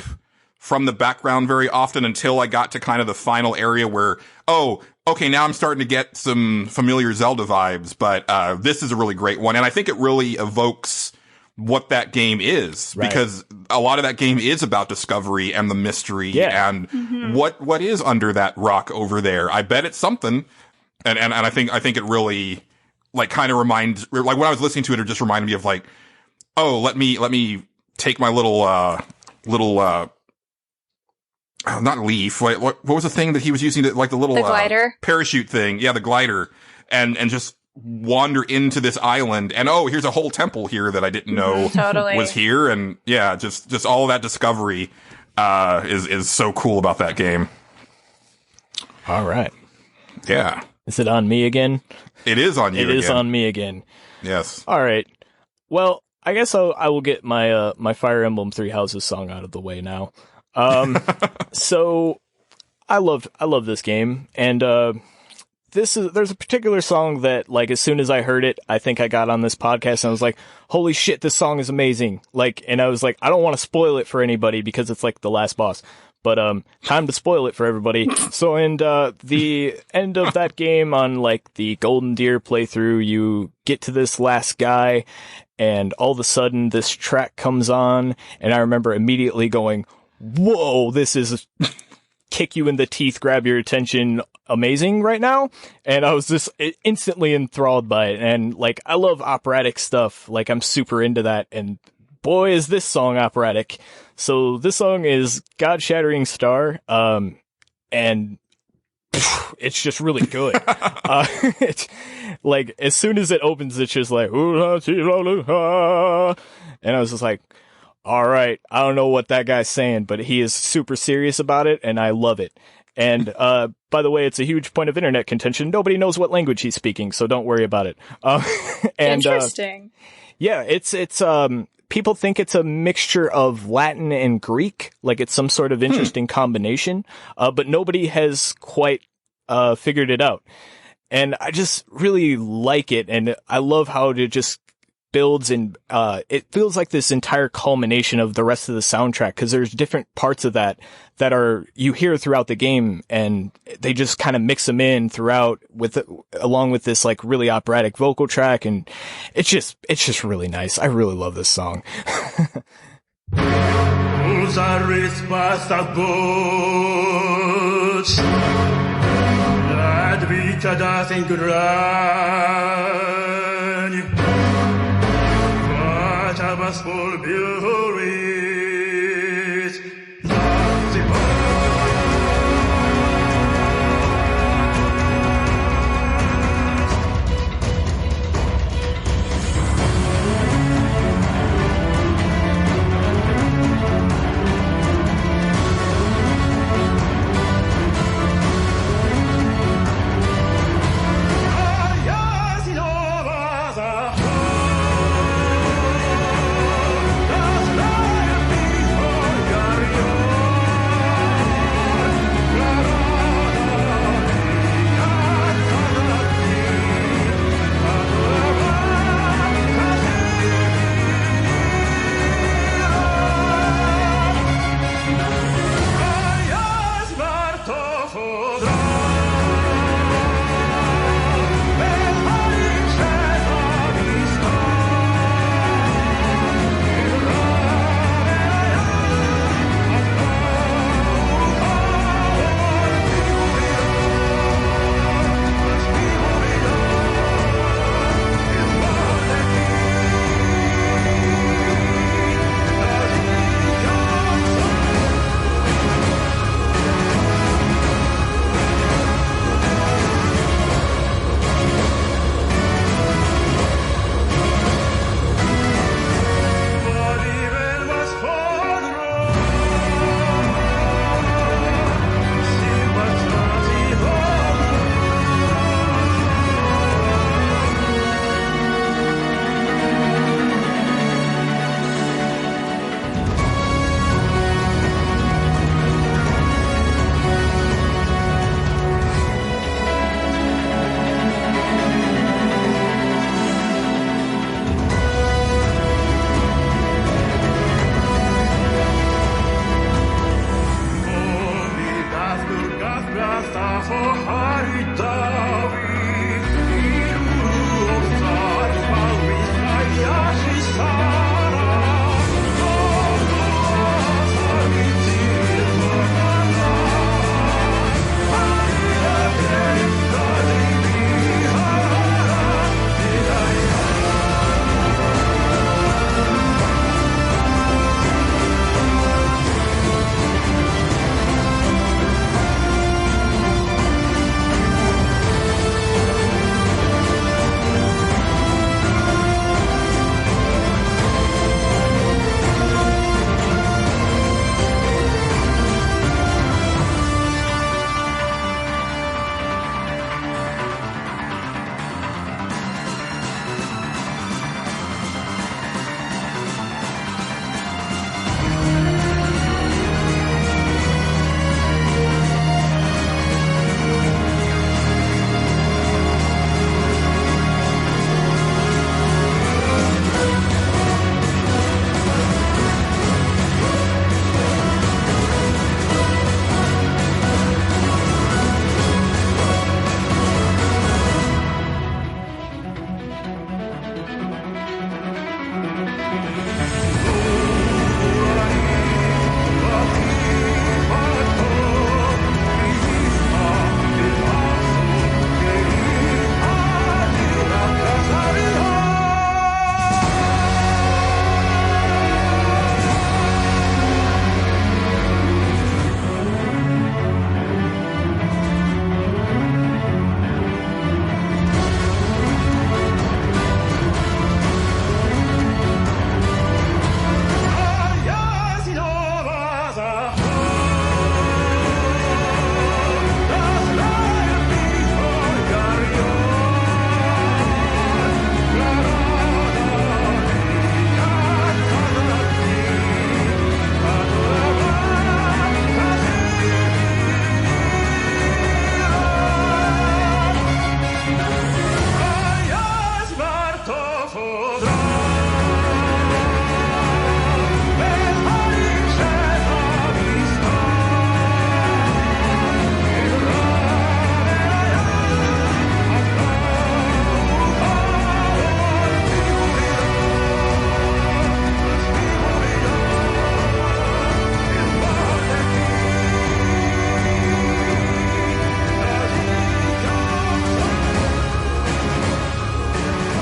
from the background very often until I got to kind of the final area where, oh, okay, now I'm starting to get some familiar Zelda vibes, but this is a really great one. And I think it really evokes what that game is, right, because a lot of that game is about discovery and the mystery, yeah, and what is under that rock over there. I bet it's something. And I think it really, like, kind of reminds, like, when I was listening to it, it just reminded me of, like, oh, let me take my little not leaf. What was the thing that he was using to, like, the glider parachute thing? Yeah, the glider, and just wander into this island, and oh, here's a whole temple here that I didn't know totally was here, and yeah, just all of that discovery is so cool about that game. All right. Yeah. Is it on me again? It is on you again. It is on me again. Yes. All right. Well, I guess I will get my my Fire Emblem Three Houses song out of the way now. So I love this game, and there's a particular song that, like, as soon as I heard it, I think I got on this podcast and I was like, holy shit, this song is amazing. Like, and I was like, I don't want to spoil it for anybody because it's like the last boss, but time to spoil it for everybody. So, and the end of that game on, like, the Golden Deer playthrough, you get to this last guy, and all of a sudden this track comes on, and I remember immediately going, whoa, this is kick you in the teeth, grab your attention, amazing right now. And I was just instantly enthralled by it. And, like, I love operatic stuff. Like, I'm super into that. And boy, is this song operatic. So this song is God Shattering Star. And it's just really good. It's like, as soon as it opens, it's just like, and I was just like, all right, I don't know what that guy's saying, but he is super serious about it, and I love it. And by the way, it's a huge point of internet contention. Nobody knows what language he's speaking, so don't worry about it. And, interesting. Yeah, it's people think it's a mixture of Latin and Greek, like it's some sort of interesting combination, but nobody has quite figured it out. And I just really like it, and I love how it just builds, and it feels like this entire culmination of the rest of the soundtrack, because there's different parts of that are you hear throughout the game, and they just kind of mix them in throughout along with this, like, really operatic vocal track, and it's just really nice. I really love this song.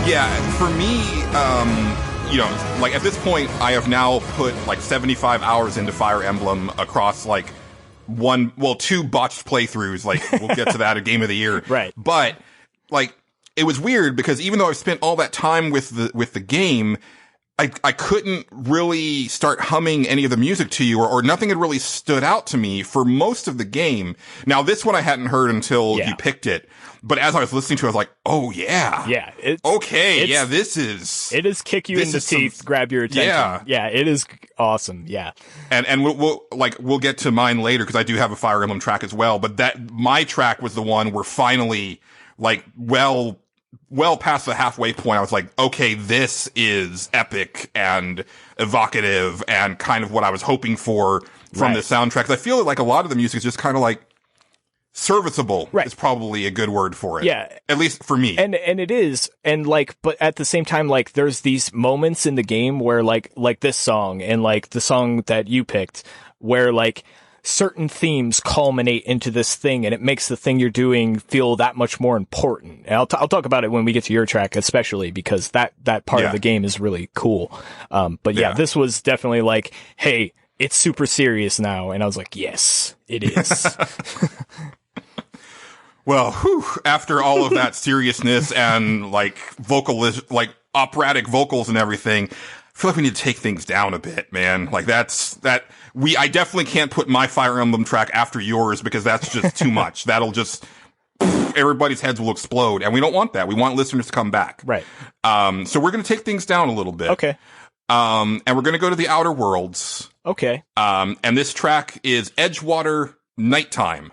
Yeah, for me, you know, like at this point, I have now put like 75 hours into Fire Emblem across like two botched playthroughs. Like we'll get to that at Game of the Year, right? But like it was weird because even though I've spent all that time with the game, I couldn't really start humming any of the music to you, or nothing had really stood out to me for most of the game. Now, this one I hadn't heard until you picked it. But as I was listening to it, I was like, oh, yeah. Yeah. This is... It is kick you in the teeth, grab your attention. Yeah. Yeah, it is awesome. Yeah. And we'll get to mine later because I do have a Fire Emblem track as well. But my track was the one where finally, like, well past the halfway point, I was like, okay, this is epic and evocative and kind of what I was hoping for from the soundtrack. 'Cause I feel like a lot of the music is just kind of like serviceable is probably a good word for it. Yeah. At least for me. And it is. And like, but at the same time, like there's these moments in the game where like this song and like the song that you picked where like certain themes culminate into this thing and it makes the thing you're doing feel that much more important. And I'll talk about it when we get to your track, especially because that part of the game is really cool. But this was definitely like, hey, it's super serious now. And I was like, yes, it is. Well, after all of that seriousness and like operatic vocals and everything, I feel like we need to take things down a bit, man. Like I definitely can't put my Fire Emblem track after yours because that's just too much. That'll just, everybody's heads will explode and we don't want that. We want listeners to come back. Right. So we're going to take things down a little bit. Okay. And we're going to go to the Outer Worlds. Okay. And this track is Edgewater Nighttime.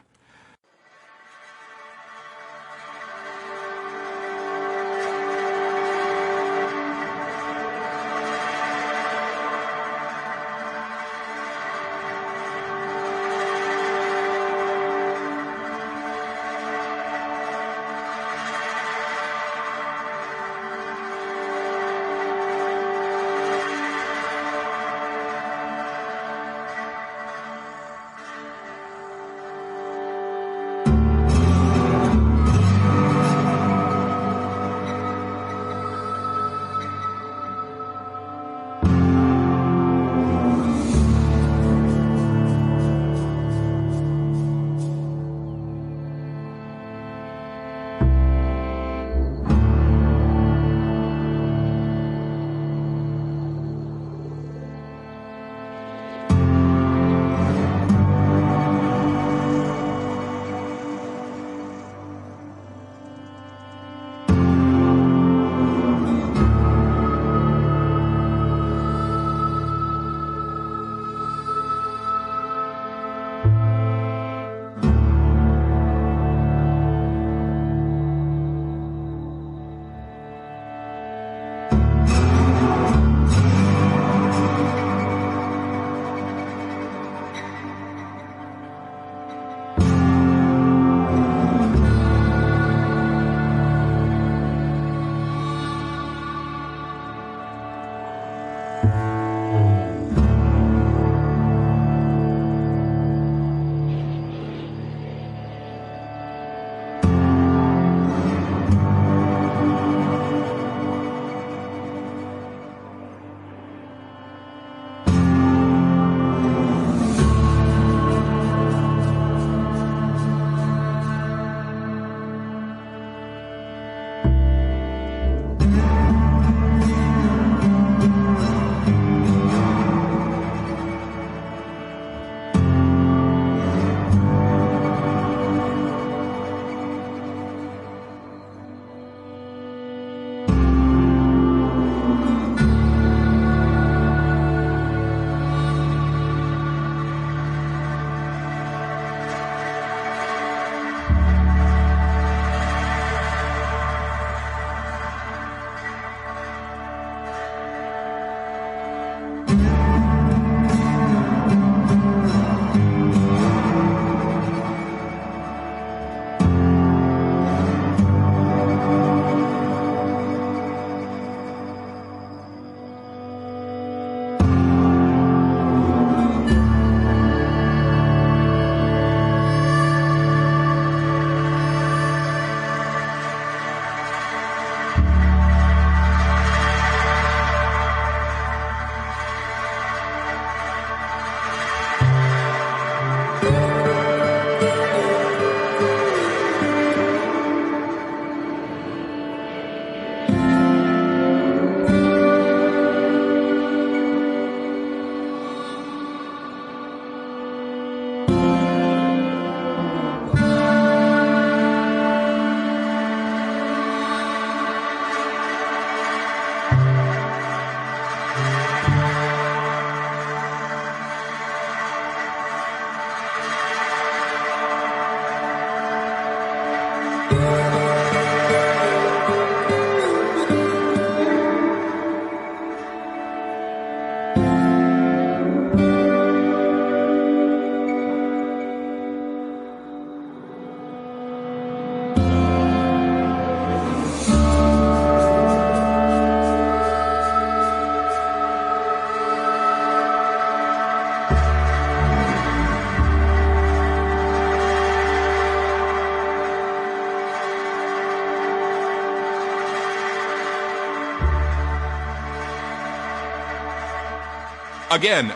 Again,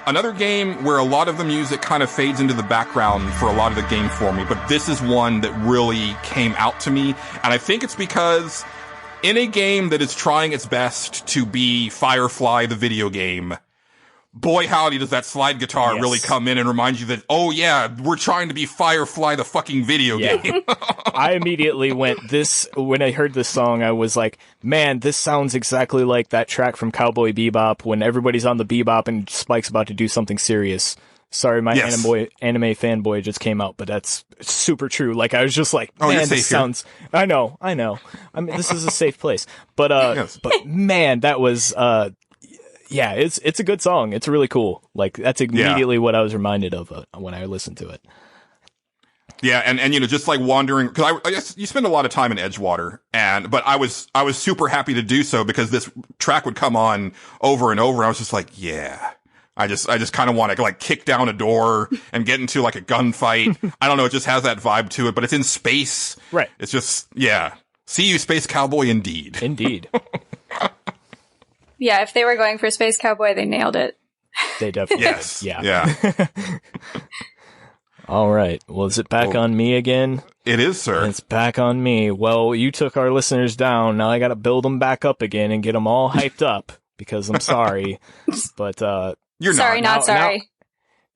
another game where a lot of the music kind of fades into the background for a lot of the game for me, but this is one that really came out to me, and I think it's because in a game that is trying its best to be Firefly the video game, boy howdy does that slide guitar really come in and remind you that, oh yeah, we're trying to be Firefly the fucking video game. I immediately went, when I heard this song, I was like, man, this sounds exactly like that track from Cowboy Bebop when everybody's on the bebop and Spike's about to do something serious. Sorry, my anime fanboy just came out, but that's super true. Like, I was just like, man, this sounds, I know. I mean, this is a safe place, but, but man, that was, yeah, it's a good song. It's really cool. Like, that's immediately what I was reminded of when I listened to it. Yeah, and you know, just like wandering, because I guess you spend a lot of time in Edgewater, but I was super happy to do so because this track would come on over and over. And I was just like, yeah, I just kind of want to like kick down a door and get into like a gunfight. I don't know, it just has that vibe to it, but it's in space. Right. It's just, yeah. See you, Space Cowboy, indeed. Indeed. Yeah, if they were going for Space Cowboy, they nailed it. They definitely did. Yeah. All right. Well, is it back on me again? It is, sir. It's back on me. Well, you took our listeners down. Now I got to build them back up again and get them all hyped up because I'm sorry. But you're sorry, not sorry.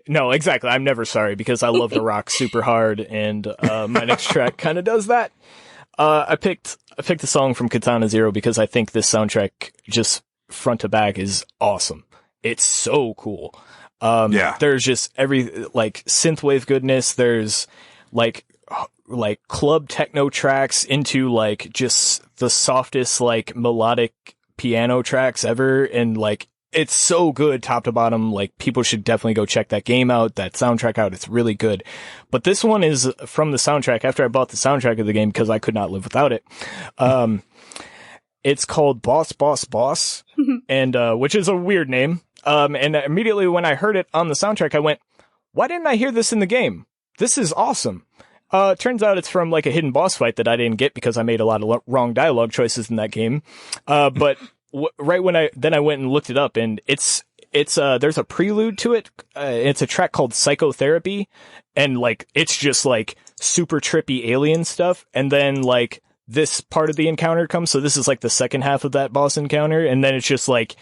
No, exactly. I'm never sorry because I love to rock super hard, and my next track kind of does that. I picked a song from Katana Zero because I think this soundtrack just front to back is awesome. It's so cool. There's just like synthwave goodness. There's like club techno tracks into like just the softest like melodic piano tracks ever. And like, it's so good top to bottom. Like, people should definitely go check that game out, that soundtrack out. It's really good. But this one is from the soundtrack after I bought the soundtrack of the game because I could not live without it. It's called Boss Boss Boss, and which is a weird name. And immediately when I heard it on the soundtrack, I went, why didn't I hear this in the game? This is awesome. Turns out it's from like a hidden boss fight that I didn't get because I made a lot of wrong dialogue choices in that game. But right when I went and looked it up, and it's there's a prelude to it. It's a track called Psychotherapy, and like, it's just like super trippy alien stuff. And then like, this part of the encounter comes, so this is like the second half of that boss encounter, and then it's just like,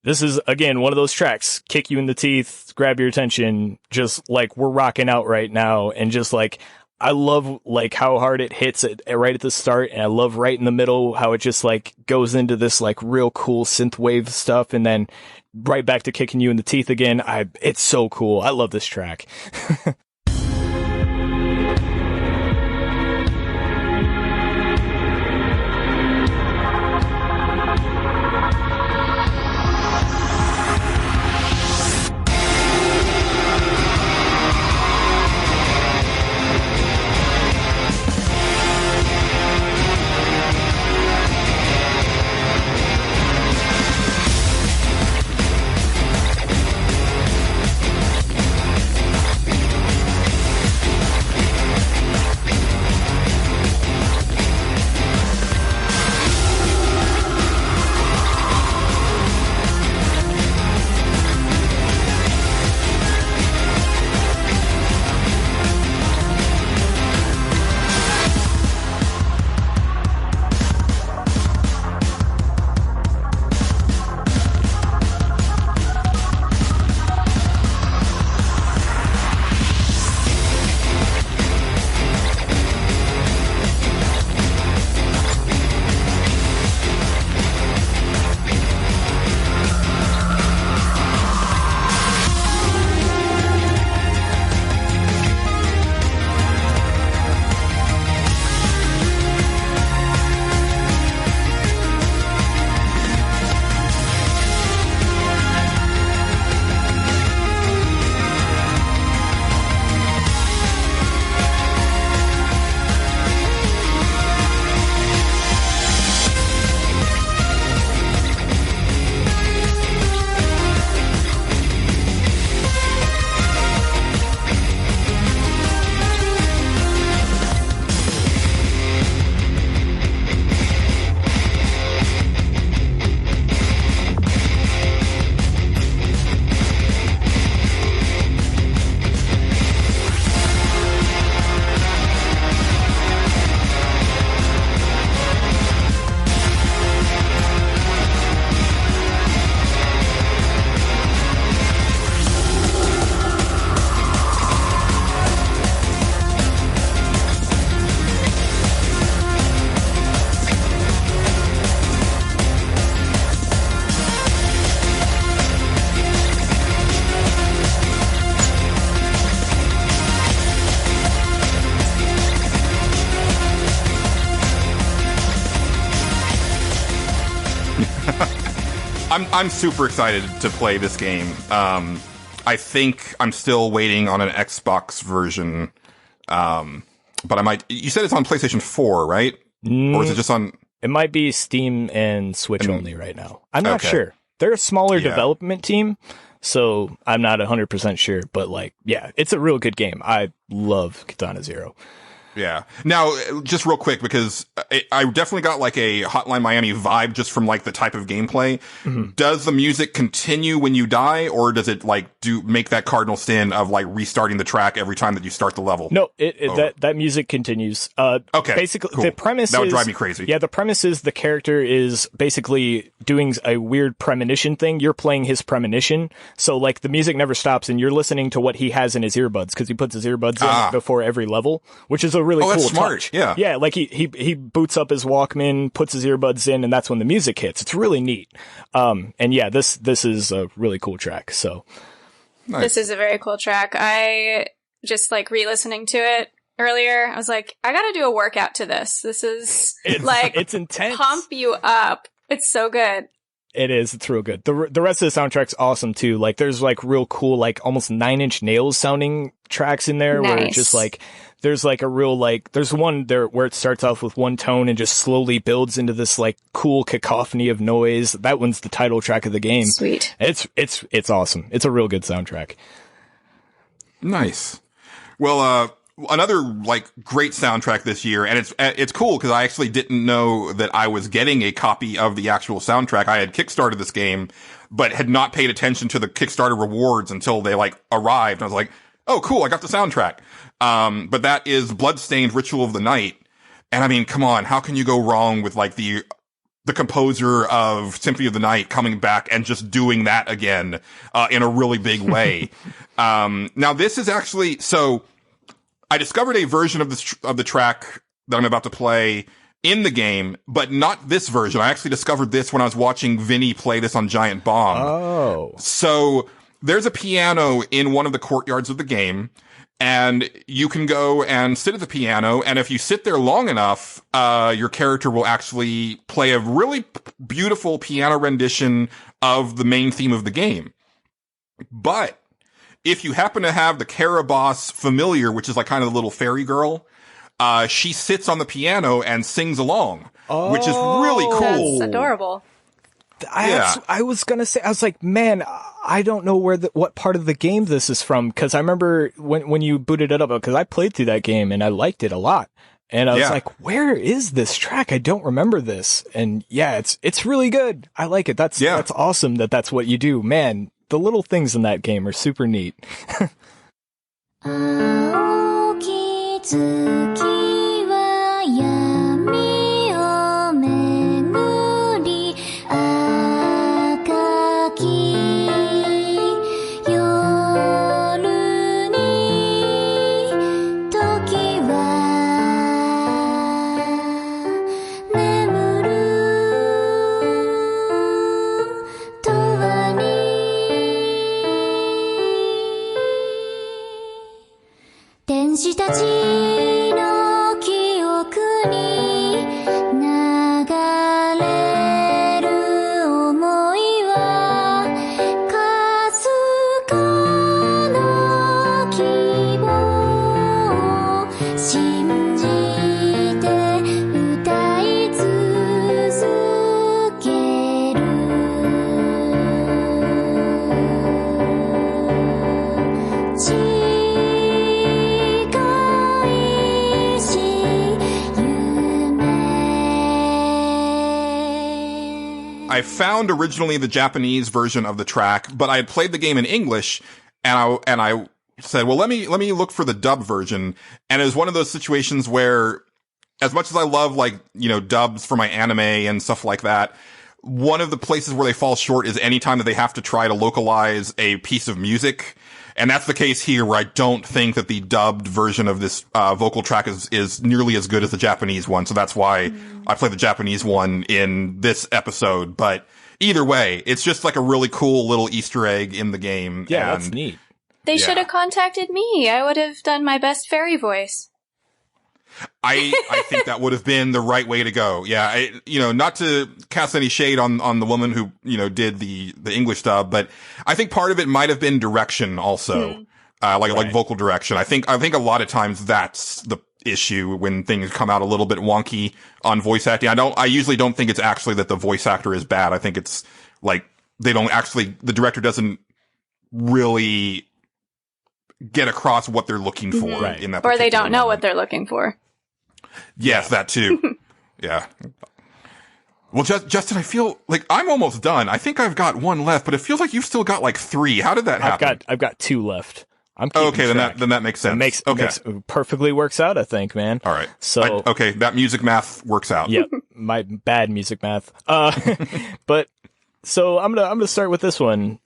this is again one of those tracks, kick you in the teeth, grab your attention, just like we're rocking out right now. And just like, I love like how hard it hits it right at the start, and I love right in the middle how it just like goes into this like real cool synthwave stuff, and then right back to kicking you in the teeth again. It's so cool. I love this track. I'm super excited to play this game. I think I'm still waiting on an Xbox version. But I might. You said it's on PlayStation 4, right? Or is it just on? It might be Steam and Switch only right now. I'm not sure. They're a smaller development team, so I'm not 100% sure. But like, yeah, it's a real good game. I love Katana Zero. Yeah. Now, just real quick, because I definitely got like a Hotline Miami vibe just from like the type of gameplay. Mm-hmm. Does the music continue when you die, or does it like make that cardinal sin of like restarting the track every time that you start the level? No, that music continues. Okay. Basically, cool. The premise that would drive me crazy. Yeah, the premise is the character is basically doing a weird premonition thing. You're playing his premonition, so like the music never stops, and you're listening to what he has in his earbuds because he puts his earbuds in before every level, which is a really cool that's smart. touch. Yeah, like he boots up his Walkman, puts his earbuds in, and that's when the music hits. It's really neat. And yeah, this is a really cool track. So nice. This is a very cool track. I just like re-listening to it earlier. I was like, I got to do a workout to this. This is it's intense. Pump you up. It's so good. It is. It's real good. The rest of the soundtrack's awesome too. Like there's like real cool, like almost 9 Inch Nails sounding tracks in there where it's just like, there's like a real like, there's one there where it starts off with one tone and just slowly builds into this like cool cacophony of noise. That one's the title track of the game. Sweet. It's awesome. It's a real good soundtrack. Nice. Well, another like great soundtrack this year, and it's cool because I actually didn't know that I was getting a copy of the actual soundtrack. I had kickstarted this game, but had not paid attention to the Kickstarter rewards until they like arrived. I was like, oh, cool, I got the soundtrack. But that is Bloodstained Ritual of the Night. And I mean, come on, how can you go wrong with like the composer of Symphony of the Night coming back and just doing that again, in a really big way. Now this is actually, so I discovered a version of the track that I'm about to play in the game, but not this version. I actually discovered this when I was watching Vinny play this on Giant Bomb. Oh. So there's a piano in one of the courtyards of the game, and you can go and sit at the piano, and if you sit there long enough, your character will actually play a really beautiful piano rendition of the main theme of the game. But if you happen to have the Caraboss familiar, which is like kind of the little fairy girl, she sits on the piano and sings along, which is really cool. That's adorable. I was gonna say, I was like, man, I don't know what part of the game this is from, because I remember when you booted it up, because I played through that game and I liked it a lot, and I was like, where is this track? I don't remember this, and yeah, it's really good. I like it. That's awesome that's what you do, man. The little things in that game are super neat. I found originally the Japanese version of the track, but I had played the game in English, and I said, well, let me look for the dub version. And it was one of those situations where, as much as I love like, dubs for my anime and stuff like that, one of the places where they fall short is anytime that they have to try to localize a piece of music. And that's the case here, where I don't think that the dubbed version of this vocal track is nearly as good as the Japanese one. So that's why I played the Japanese one in this episode. But either way, it's just like a really cool little Easter egg in the game. Yeah, that's neat. They should have contacted me. I would have done my best fairy voice. I think that would have been the right way to go. Yeah. Not to cast any shade on the woman who, did the English dub, but I think part of it might have been direction also. Like vocal direction. I think a lot of times that's the issue when things come out a little bit wonky on voice acting. I usually don't think it's actually that the voice actor is bad. I think it's like the director doesn't really get across what they're looking for in that, or they don't know what they're looking for. Yes, that too. Yeah. Well, Justin, I feel like I'm almost done. I think I've got one left, but it feels like you've still got like 3. How did that happen? I've got 2 left. I'm okay. Then that makes sense. Perfectly works out, I think, man. All right. So that music math works out. Yep. My bad music math. But so I'm gonna start with this one.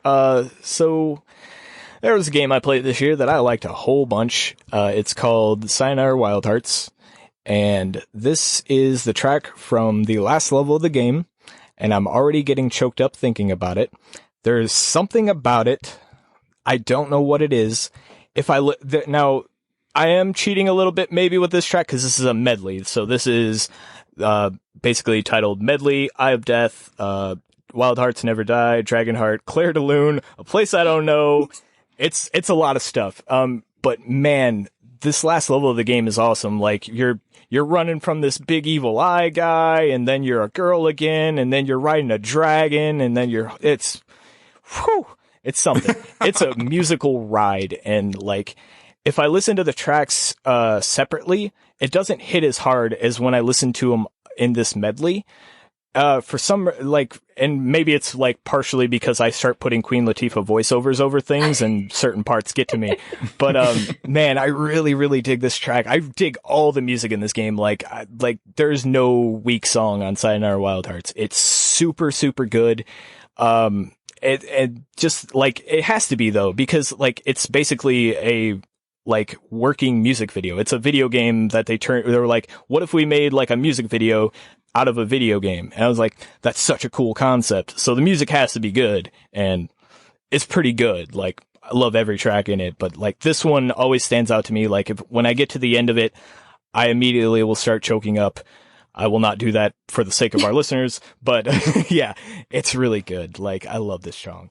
So there was a game I played this year that I liked a whole bunch. It's called Sayonara Wild Hearts. And this is the track from the last level of the game, and I'm already getting choked up thinking about it. There's something about it. I don't know what it is. Now, I am cheating a little bit maybe with this track because this is a medley. So this is basically titled Medley, Eye of Death, Wild Hearts Never Die, Dragonheart, Claire de Lune, A Place I Don't Know. It's a lot of stuff. But man, this last level of the game is awesome. Like you're running from this big evil eye guy, and then you're a girl again, and then you're riding a dragon, and then it's something. It's a musical ride. And like, if I listen to the tracks, separately, it doesn't hit as hard as when I listen to them in this medley. For some, like, and maybe it's like partially because I start putting Queen Latifah voiceovers over things and certain parts get to me. But, man, I really, really dig this track. I dig all the music in this game. Like there's no weak song on Sayonara Wild Hearts. It's super, super good. It just like, it has to be though, because like, it's basically a, like working music video. It's a video game that they were like, what if we made like a music video out of a video game? And I was like, that's such a cool concept. So the music has to be good, and it's pretty good. Like, I love every track in it, but like this one always stands out to me. Like when I get to the end of it, I immediately will start choking up. I will not do that for the sake of our listeners, but yeah, it's really good. Like, I love this song.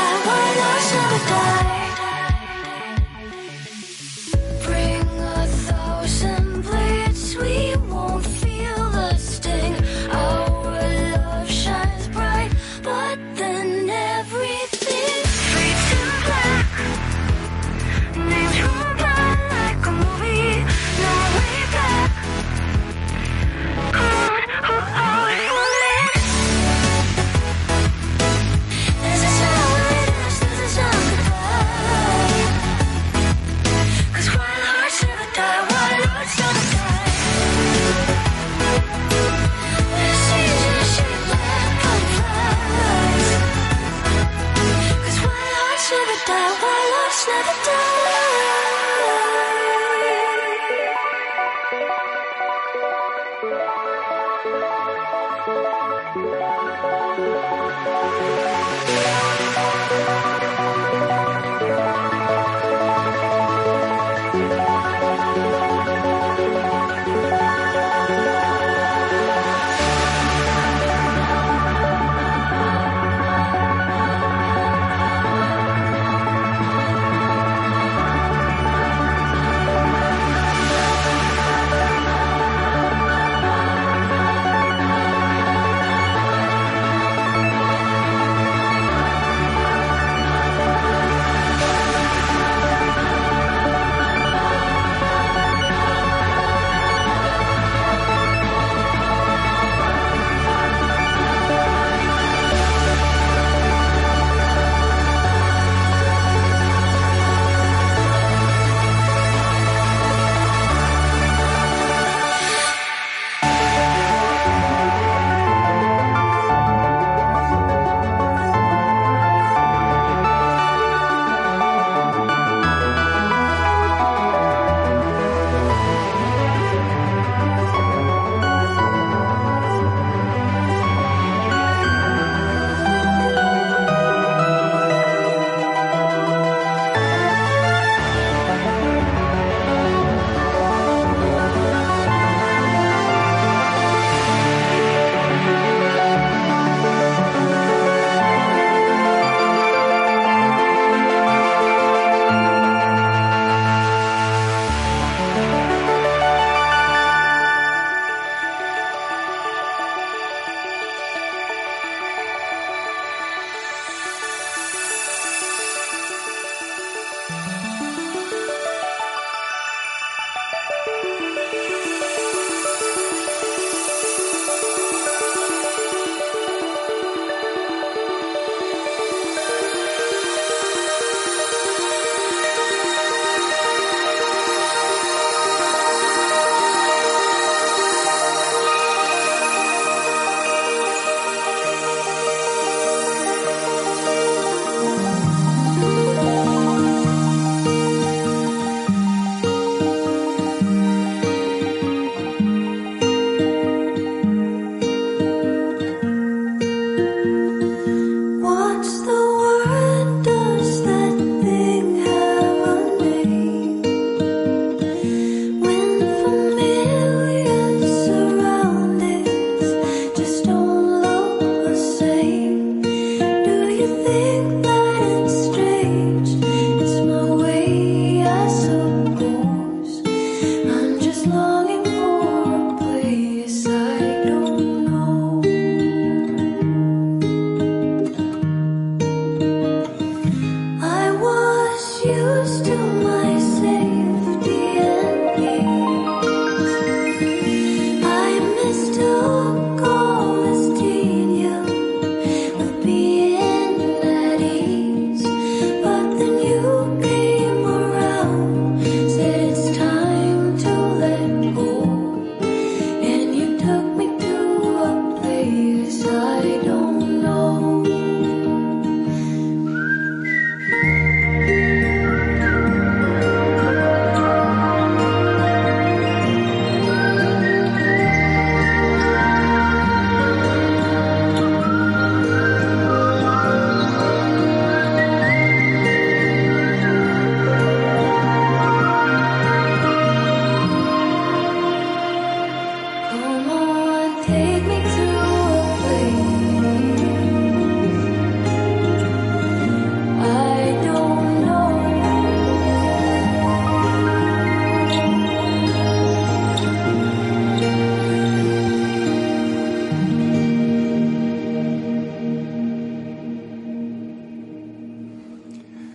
die, white hearts never die. Bring 1,000 blades, we won't feel the sting. Our love shines bright, but then everything's fades to black. Names roll by like a movie, no way back. Come on, who are we fooling? This is how it is, this is our goodbye. 'Cause wild hearts never die, wild hearts never die. This season shaped like butterflies. 'Cause wild hearts never die, wild hearts never die.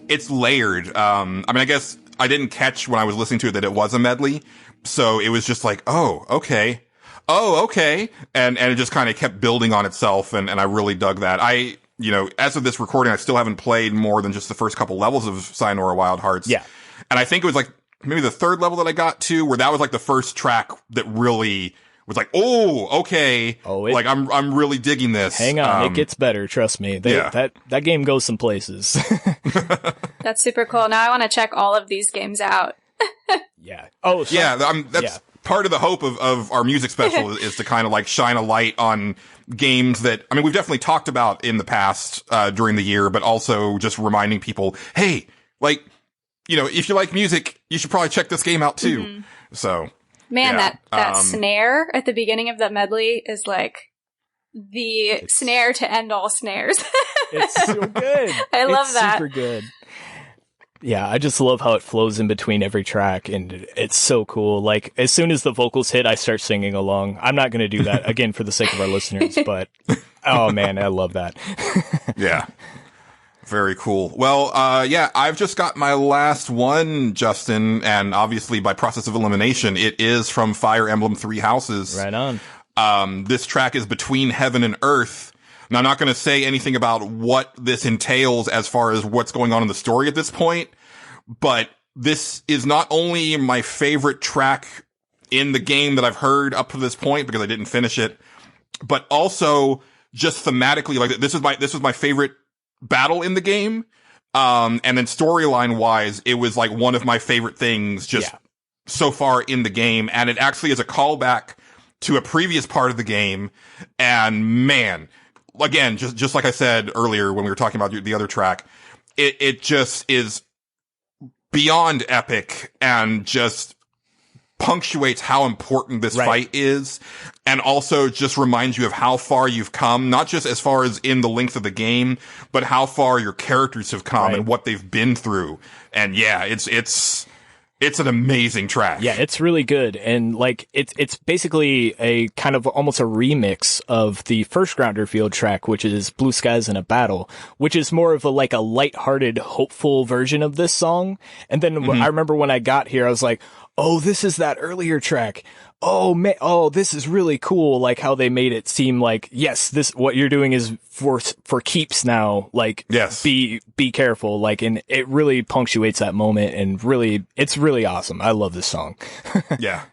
it's layered. I mean, I guess I didn't catch when I was listening to it that it was a medley. So it was just like, oh, okay. And it just kind of kept building on itself. And I really dug that. As of this recording, I still haven't played more than just the first couple levels of Sayonara Wild Hearts. Yeah. And I think it was like maybe the third level that I got to, where that was like the first track that really was like, oh, okay. Like I'm really digging this. Hang on, it gets better. Trust me. That game goes some places. That's super cool. Now I want to check all of these games out. Yeah. Oh, so, yeah. That's part of the hope of our music special is to kind of like shine a light on games that, I mean, we've definitely talked about in the past, during the year, but also just reminding people, hey, like, if you like music, you should probably check this game out too. Mm-hmm. So. Man, that snare at the beginning of that medley is like the snare to end all snares. It's so good. I love that. Super good. Yeah, I just love how it flows in between every track, and it's so cool. Like, as soon as the vocals hit, I start singing along. I'm not going to do that, again, for the sake of our listeners, but, oh man, I love that. Yeah. Very cool. Well, I've just got my last one, Justin, and obviously by process of elimination, it is from Fire Emblem Three Houses. Right on. This track is Between Heaven and Earth. Now, I'm not going to say anything about what this entails as far as what's going on in the story at this point, but this is not only my favorite track in the game that I've heard up to this point, because I didn't finish it, but also just thematically, like, this was my favorite battle in the game. And then storyline wise, it was like one of my favorite things just so far in the game. And it actually is a callback to a previous part of the game. And man, again, just like I said earlier when we were talking about the other track, it just is beyond epic and just punctuates how important this fight is, and also just reminds you of how far you've come, not just as far as in the length of the game, but how far your characters have come and what they've been through. And yeah, it's an amazing track. Yeah, it's really good. And like, it's basically a kind of almost a remix of the first Grounder Field track, which is Blue Skies in a Battle, which is more of a lighthearted, hopeful version of this song. And then I remember when I got here, I was like, oh, this is that earlier track. Oh man, this is really cool. Like how they made it seem like, yes, what you're doing is for keeps now. Like, yes, be careful. Like, and it really punctuates that moment, and really, it's really awesome. I love this song. Yeah.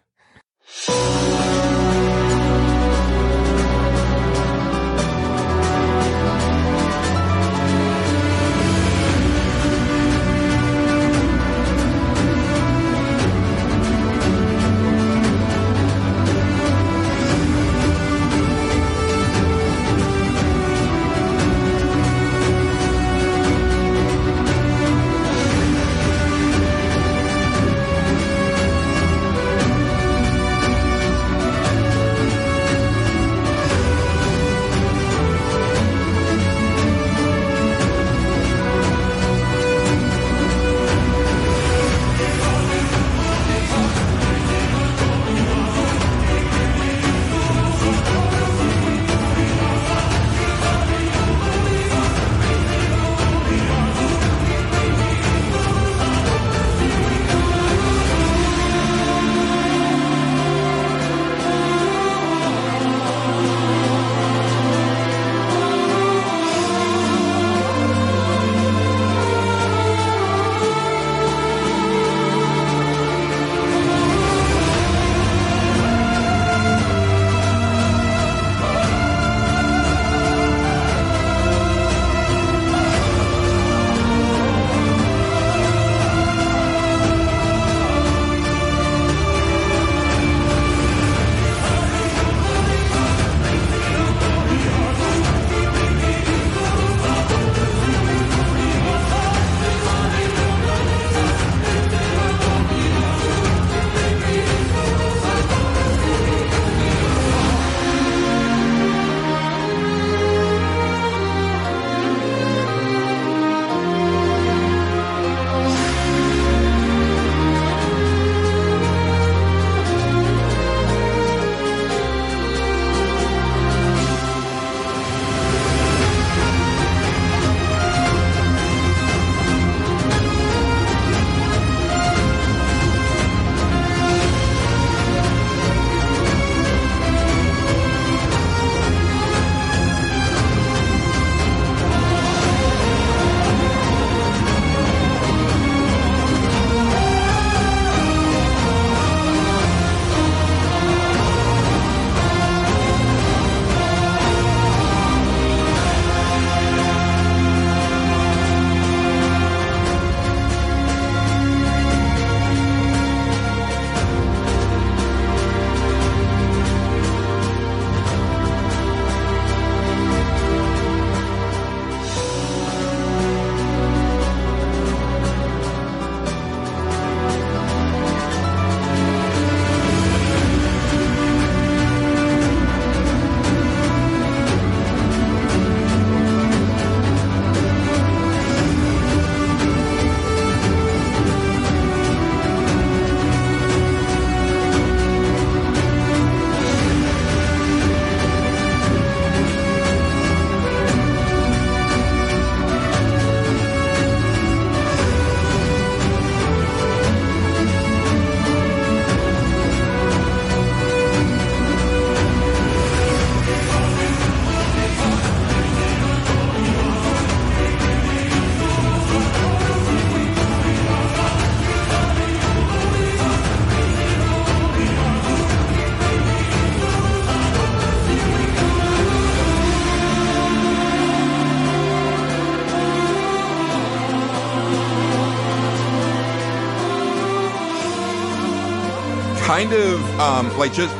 kind of, like, just,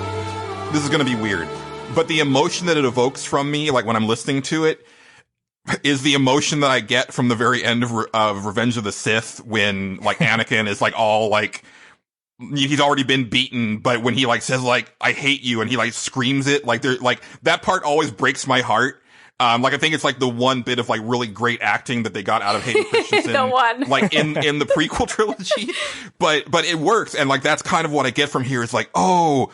this is gonna be weird, but the emotion that it evokes from me, like, when I'm listening to it, is the emotion that I get from the very end of Revenge of the Sith, when, like, Anakin is, like, all, like, he's already been beaten, but when he, like, says, like, I hate you, and he, like, screams it, like, that part always breaks my heart. Like, I think it's, like, the one bit of, like, really great acting that they got out of Hayden Christensen. The one. Like, in the prequel trilogy. But it works. And, like, that's kind of what I get from here is, like, oh,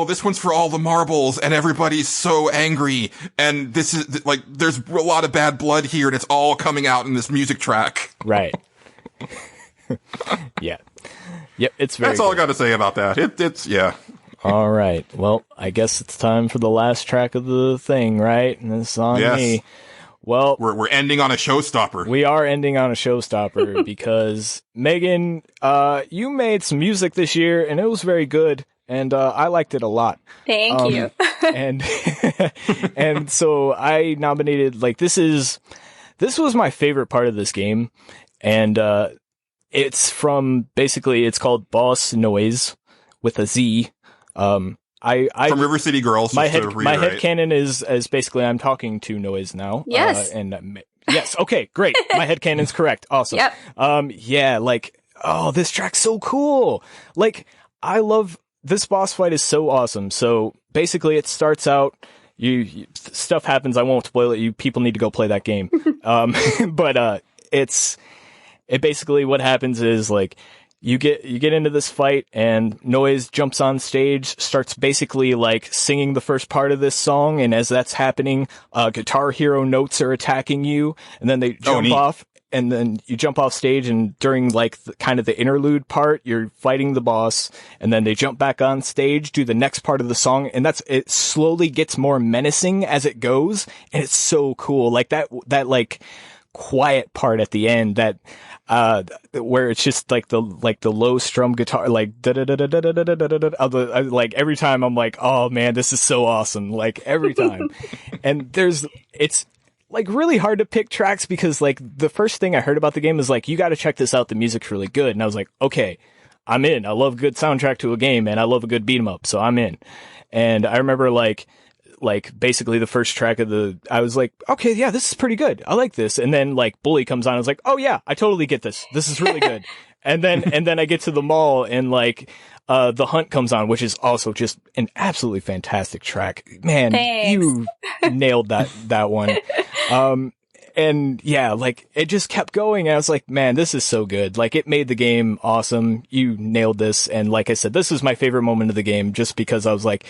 this one's for all the marbles, and everybody's so angry. And this is, like, there's a lot of bad blood here, and it's all coming out in this music track. Right. Yeah. Yep, it's very That's all I good. got to say about that. It's, yeah. All right. Well, I guess it's time for the last track of the thing, right? And it's on Yes. me. Well, We're ending on a showstopper. we are ending on a showstopper because Megan, you made some music this year and it was very good. And I liked it a lot. Thank you. And and so I nominated, like, this was my favorite part of this game. And it's from, basically, it's called Boss Noise with a Z. From River City Girls. My just head to reiterate. canon is basically I'm talking to Noise now. Yes. Yes. Okay. Great. My head canon's correct. Awesome. Yep. Yeah. Like, oh, this track's so cool. Like, I love this boss fight is so awesome. So basically, it starts out. You stuff happens. I won't spoil it. You people need to go play that game. But it basically what happens is, like, you get into this fight and Noise jumps on stage, starts basically, like, singing the first part of this song, and as that's happening, Guitar Hero notes are attacking you, and then they jump neat. off, and then you jump off stage, and during, like, kind of the interlude part, you're fighting the boss, and then they jump back on stage, do the next part of the song, and it slowly gets more menacing as it goes, and it's so cool. Like, that like, quiet part at the end, that where it's just like the low strum guitar, like da da da da da da da da da da. Like, every time I'm like, oh man, this is so awesome. Like, every time. And it's like really hard to pick tracks because, like, the first thing I heard about the game is like, you got to check this out. The music's really good. And I was like, okay, I'm in. I love a good soundtrack to a game, and I love a good beat 'em up. So I'm in. And I remember like basically the first track I was like, okay, yeah, this is pretty good. I like this. And then, like, Bully comes on. I was like, oh yeah, I totally get this. This is really good. and then I get to the mall and, like, The Hunt comes on, which is also just an absolutely fantastic track. Man, Thanks. you nailed that one. And yeah, like, it just kept going. And I was like, man, this is so good. Like, it made the game awesome. You nailed this. And like I said, this is my favorite moment of the game just because I was like,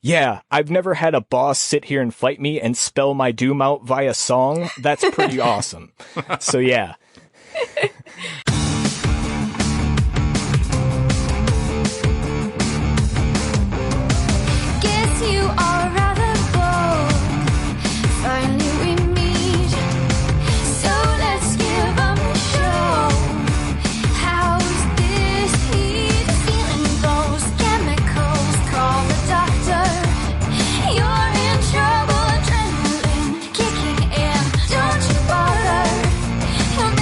yeah, I've never had a boss sit here and fight me and spell my doom out via song. That's pretty awesome. So yeah. Guess you are rather bold. Finally we meet. So let's give 'em a show. How's this heat? Feeling those chemicals. Call the doctor. You're in trouble. Adrenaline kicking in. Don't you bother. He'll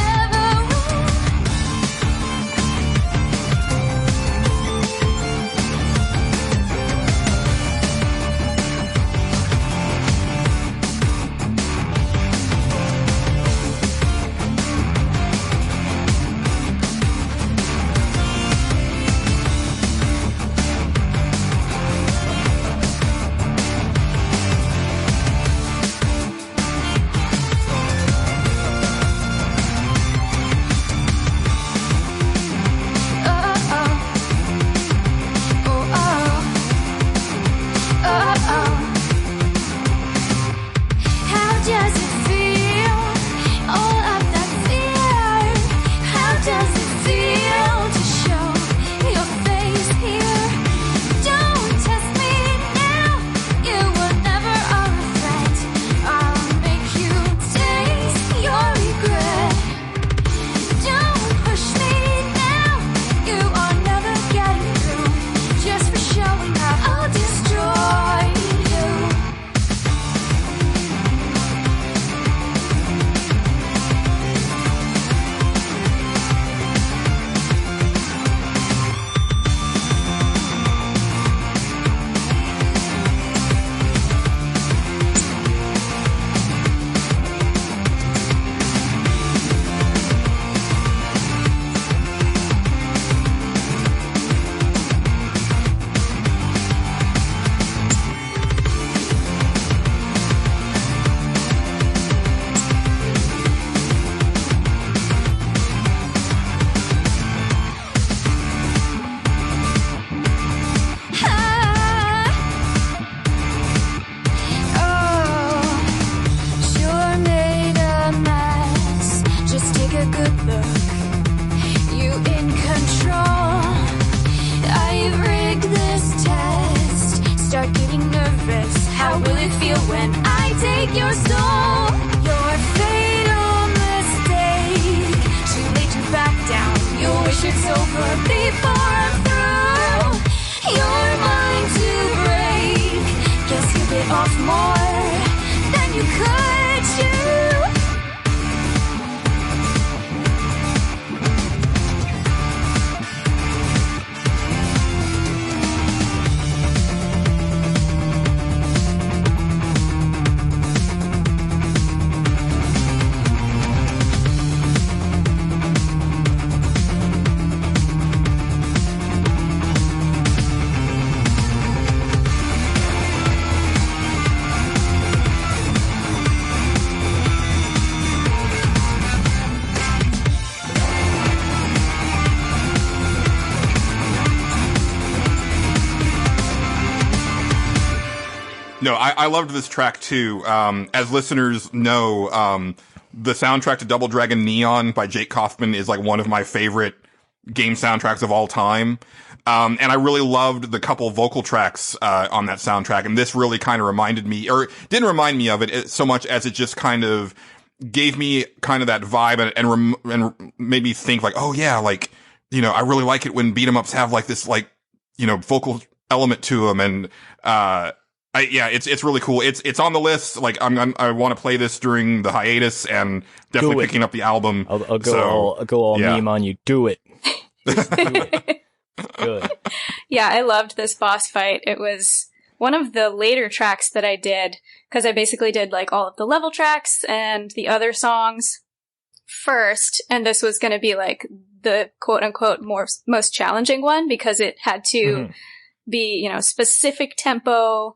Look, you in control. I've rigged this test. Start getting nervous. How will it feel when I take your soul? Your fatal mistake. Too late to back down. You'll wish it's over before I'm through. Your mind to break. Guess you bit off more than you could chew. No, I loved this track too. As listeners know, the soundtrack to Double Dragon Neon by Jake Kaufman is like one of my favorite game soundtracks of all time. And I really loved the couple vocal tracks, on that soundtrack. And this really kind of reminded me, or didn't remind me of it so much as it just kind of gave me kind of that vibe and made me think like, oh yeah, like, you know, I really like it when beat 'em ups have like this, like, you know, vocal element to them. And, yeah, it's really cool. It's on the list. Like, I want to play this during the hiatus and definitely picking up the album. I'll go all yeah. meme on you. Do it. Just do it. Good. Yeah, I loved this boss fight. It was one of the later tracks that I did, because I basically did like all of the level tracks and the other songs first, and this was going to be like the quote-unquote most challenging one, because it had to be, you know, specific tempo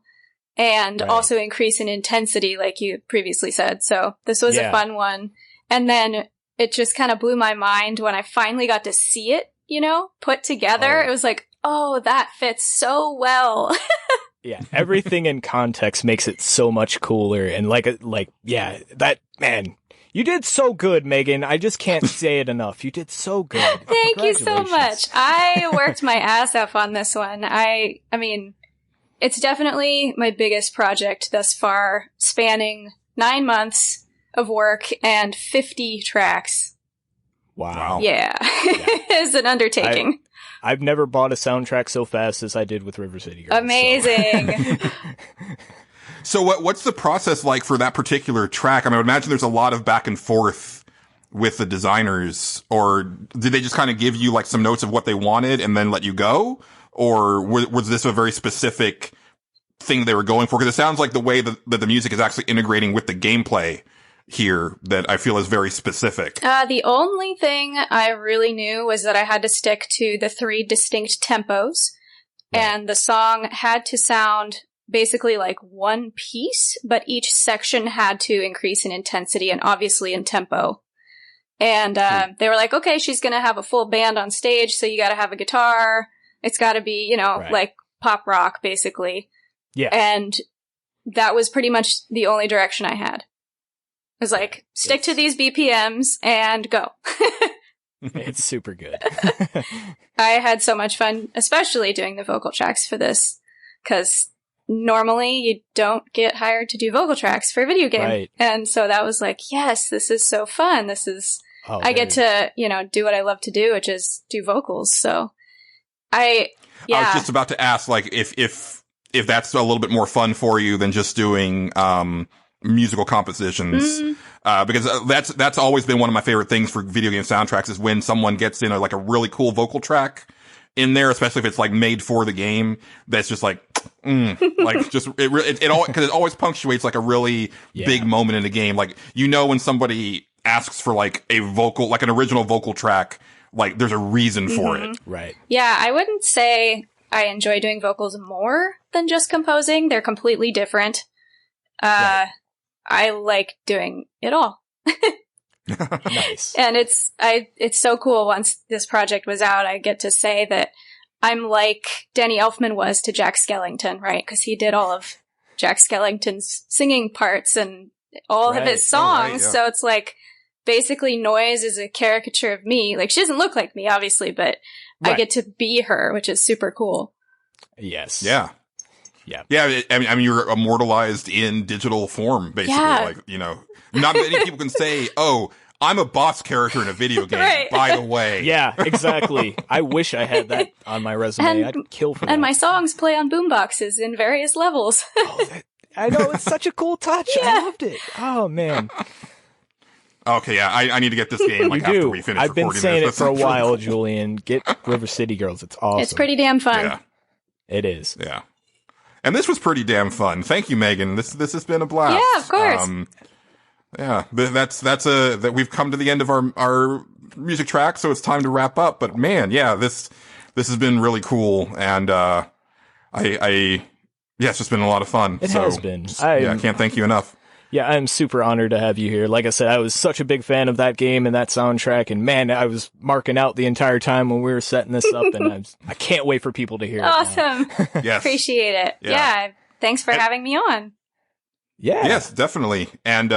and also increase in intensity, like you previously said. So this was a fun one. And then it just kind of blew my mind when I finally got to see it, you know, put together. It was like, oh, that fits so well. Yeah, everything in context makes it so much cooler. And yeah, that, man, you did so good, Megan. I just can't say it enough. You did so good. Thank you so much. I worked my ass off on this one. I mean, it's definitely my biggest project thus far, spanning 9 months of work and 50 tracks. Wow. Yeah. It's an undertaking. I've never bought a soundtrack so fast as I did with River City Girls. Amazing. So what's the process like for that particular track? I mean, I would imagine there's a lot of back and forth with the designers, or did they just kind of give you like some notes of what they wanted and then let you go? Or was this a very specific thing they were going for? Because it sounds like the way that the music is actually integrating with the gameplay here that I feel is very specific. The only thing I really knew was that I had to stick to the 3 distinct tempos, and the song had to sound basically like one piece, but each section had to increase in intensity and obviously in tempo. And they were like, okay, she's going to have a full band on stage, so you got to have a guitar. It's got to be, you know, like pop rock, basically. Yeah. And that was pretty much the only direction I had. It was like, stick to these BPMs and go. It's super good. I had so much fun, especially doing the vocal tracks for this, because normally you don't get hired to do vocal tracks for a video game. Right. And so that was like, yes, this is so fun. This is, I get to, you know, do what I love to do, which is do vocals. So I was just about to ask, like, if that's a little bit more fun for you than just doing, musical compositions, because that's always been one of my favorite things for video game soundtracks, is when someone gets in a really cool vocal track in there, especially if it's like made for the game. That's just like, like just because it always punctuates like a really big moment in the game. Like, you know, when somebody asks for like a vocal, like an original vocal track, like there's a reason for it. Right. Yeah, I wouldn't say I enjoy doing vocals more than just composing. They're completely different. I like doing it all. Nice. And it's so cool. Once this project was out, I get to say that I'm like Danny Elfman was to Jack Skellington, right? Because he did all of Jack Skellington's singing parts and all of his songs. So it's like basically Noise is a caricature of me. Like, she doesn't look like me, obviously, but I get to be her, which is super cool. Yes. Yeah. I mean, you're immortalized in digital form, basically. Yeah. Like, you know, not many people can say, "Oh, I'm a boss character in a video game." Right. By the way. Yeah, exactly. I wish I had that on my resume. I'd kill for that. And my songs play on boomboxes in various levels. I know, it's such a cool touch. I loved it. Oh, man. Okay, yeah, I need to get this game like after we finish I've been recording saying this. it for a while, Julian. Get River City Girls. It's awesome. It's pretty damn fun. Yeah. It is. Yeah. And this was pretty damn fun. Thank you, Megan. This has been a blast. Yeah, of course. Yeah, that we've come to the end of our music track, so it's time to wrap up. But man, yeah, this has been really cool, and it's just been a lot of fun. It has been. I can't thank you enough. Yeah, I'm super honored to have you here. Like I said, I was such a big fan of that game and that soundtrack, and man, I was marking out the entire time when we were setting this up, and I can't wait for people to hear it. Awesome. Yes. Appreciate it. Yeah. Thanks for having me on. Yeah. Yes, definitely. And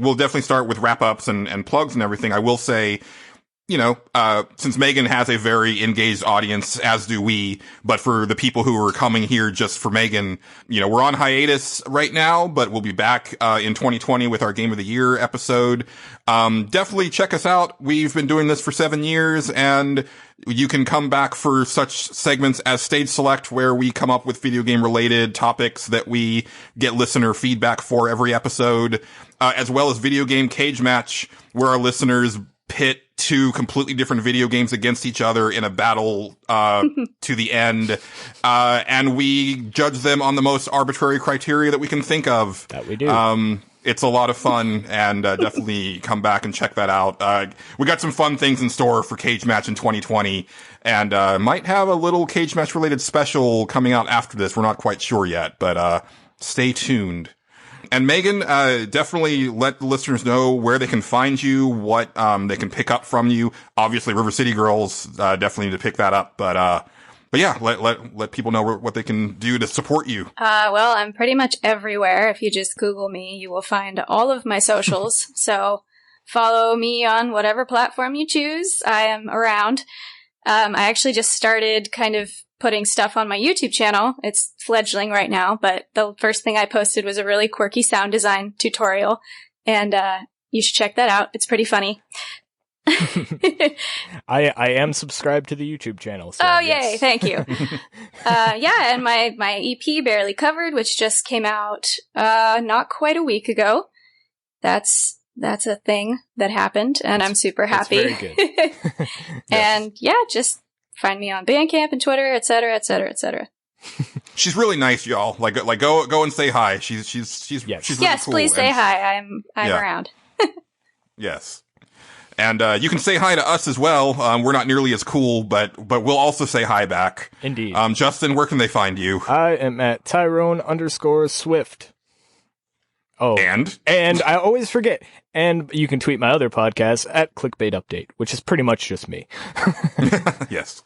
we'll definitely start with wrap-ups and plugs and everything. I will say, you know, since Megan has a very engaged audience, as do we, but for the people who are coming here just for Megan, you know, we're on hiatus right now, but we'll be back in 2020 with our Game of the Year episode. Definitely check us out. We've been doing this for 7 years, and you can come back for such segments as Stage Select, where we come up with video game related topics that we get listener feedback for every episode, as well as Video Game Cage Match, where our listeners pit two completely different video games against each other in a battle to the end, and we judge them on the most arbitrary criteria that we can think of. That we do. It's a lot of fun, and definitely come back and check that out. We got some fun things in store for Cage Match in 2020, and might have a little Cage Match related special coming out after this. We're not quite sure yet, but stay tuned. And Megan, definitely let the listeners know where they can find you, what they can pick up from you. Obviously, River City Girls definitely need to pick that up, but yeah, let people know what they can do to support you. Well, I'm pretty much everywhere. If you just Google me, you will find all of my socials. So follow me on whatever platform you choose. I am around. I actually just started kind of putting stuff on my YouTube channel. It's fledgling right now, but the first thing I posted was a really quirky sound design tutorial, and you should check that out. It's pretty funny. I am subscribed to the YouTube channel. So oh, yes. yay. Thank you. Yeah, and my EP Barely Covered, which just came out not quite a week ago. That's a thing that happened, and I'm super happy. It's very good. And yeah, just find me on Bandcamp and Twitter, etc., etc., etc. She's really nice, y'all. Like go and say hi. She's really yes, cool. please say hi. I'm around. Yes. And you can say hi to us as well. We're not nearly as cool, but we'll also say hi back. Indeed. Justin, where can they find you? I am at Tyrone_Swift. Oh, and I always forget. And you can tweet my other podcast at Clickbait Update, which is pretty much just me. Yes.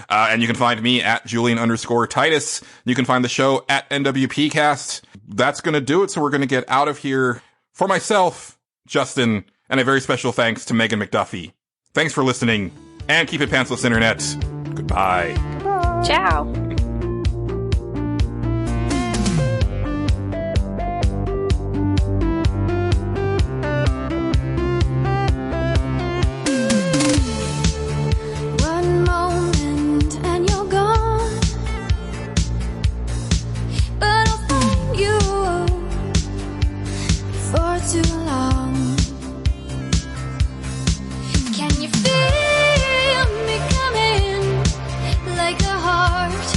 And you can find me at Julian_Titus. You can find the show at NWPcast. That's going to do it. So we're going to get out of here. For myself, Justin, and a very special thanks to Megan McDuffie. Thanks for listening, and keep it pantsless, Internet. Goodbye. Ciao. One moment and you're gone, but I'll find you for too long. Can you feel me coming like a heart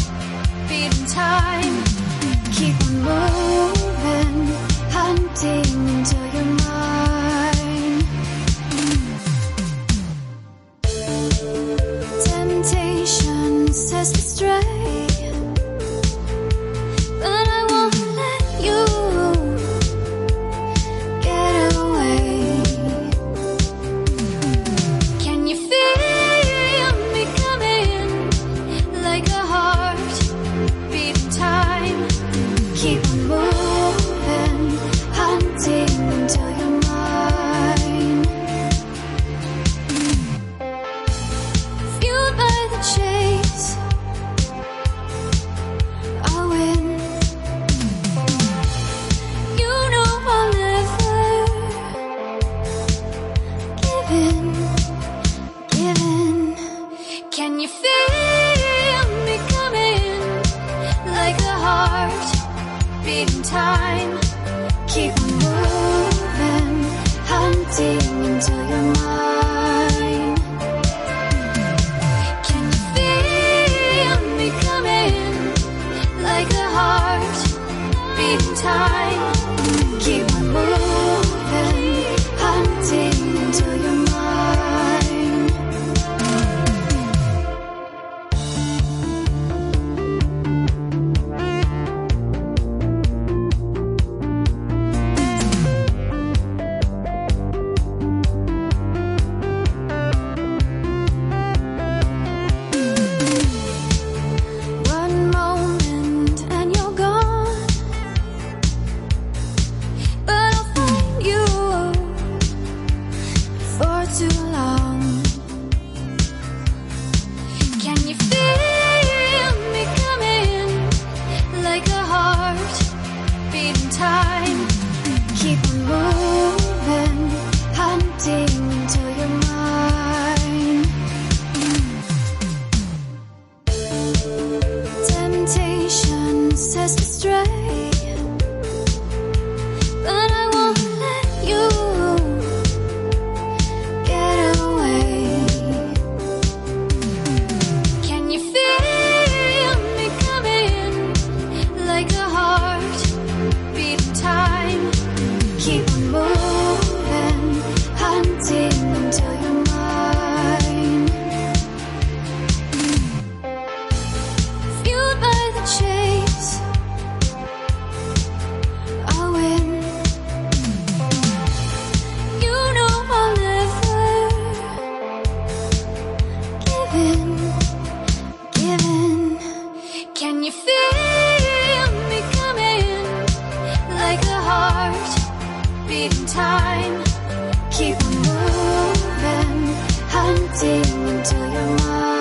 giving, giving. Can you feel me coming? Like a heart beating time. Keep on moving, hunting until you're mine.